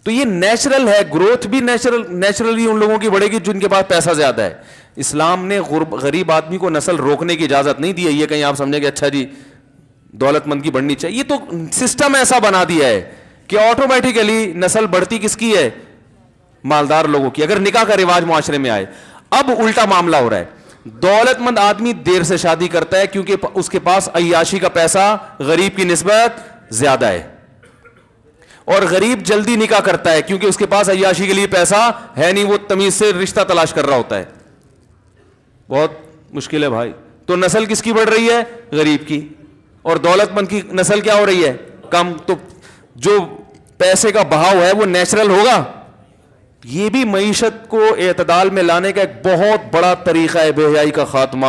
تو یہ نیچرل ہے, گروتھ بھی نیچرلی ان لوگوں کی بڑھے گی جن کے پاس پیسہ زیادہ ہے. اسلام نے غریب آدمی کو نسل روکنے کی اجازت نہیں دی ہے. یہ کہیں آپ سمجھیں کہ اچھا جی دولت مند کی بڑھنی چاہیے, یہ تو سسٹم ایسا بنا دیا ہے کہ آٹومیٹیکلی نسل بڑھتی کس کی ہے؟ مالدار لوگوں کی, اگر نکاح کا رواج معاشرے میں آئے. اب الٹا معاملہ ہو رہا ہے, دولت مند آدمی دیر سے شادی کرتا ہے کیونکہ اس کے پاس عیاشی کا پیسہ غریب کی نسبت زیادہ ہے, اور غریب جلدی نکاح کرتا ہے کیونکہ اس کے پاس عیاشی کے لیے پیسہ ہے نہیں, وہ تمیز سے رشتہ تلاش کر رہا ہوتا ہے. بہت مشکل ہے بھائی. تو نسل کس کی بڑھ رہی ہے؟ غریب کی. اور دولت مند کی نسل کیا ہو رہی ہے؟ کم. تو جو پیسے کا بہاؤ ہے وہ نیچرل ہوگا. یہ بھی معیشت کو اعتدال میں لانے کا ایک بہت بڑا طریقہ ہے, بے حیائی کا خاتمہ.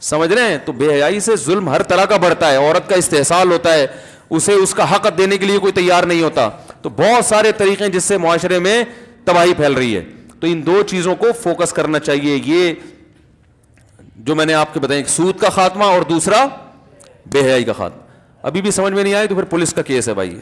سمجھ رہے ہیں؟ تو بے حیائی سے ظلم ہر طرح کا بڑھتا ہے, عورت کا استحصال ہوتا ہے, اسے اس کا حق دینے کے لیے کوئی تیار نہیں ہوتا. تو بہت سارے طریقے ہیں جس سے معاشرے میں تباہی پھیل رہی ہے. تو ان 2 چیزوں کو فوکس کرنا چاہیے, یہ جو میں نے آپ کو بتایا, سود کا خاتمہ اور دوسرا بے حیائی کا خاتمہ. ابھی بھی سمجھ میں نہیں آئی تو پھر پولیس کا کیس ہے بھائی.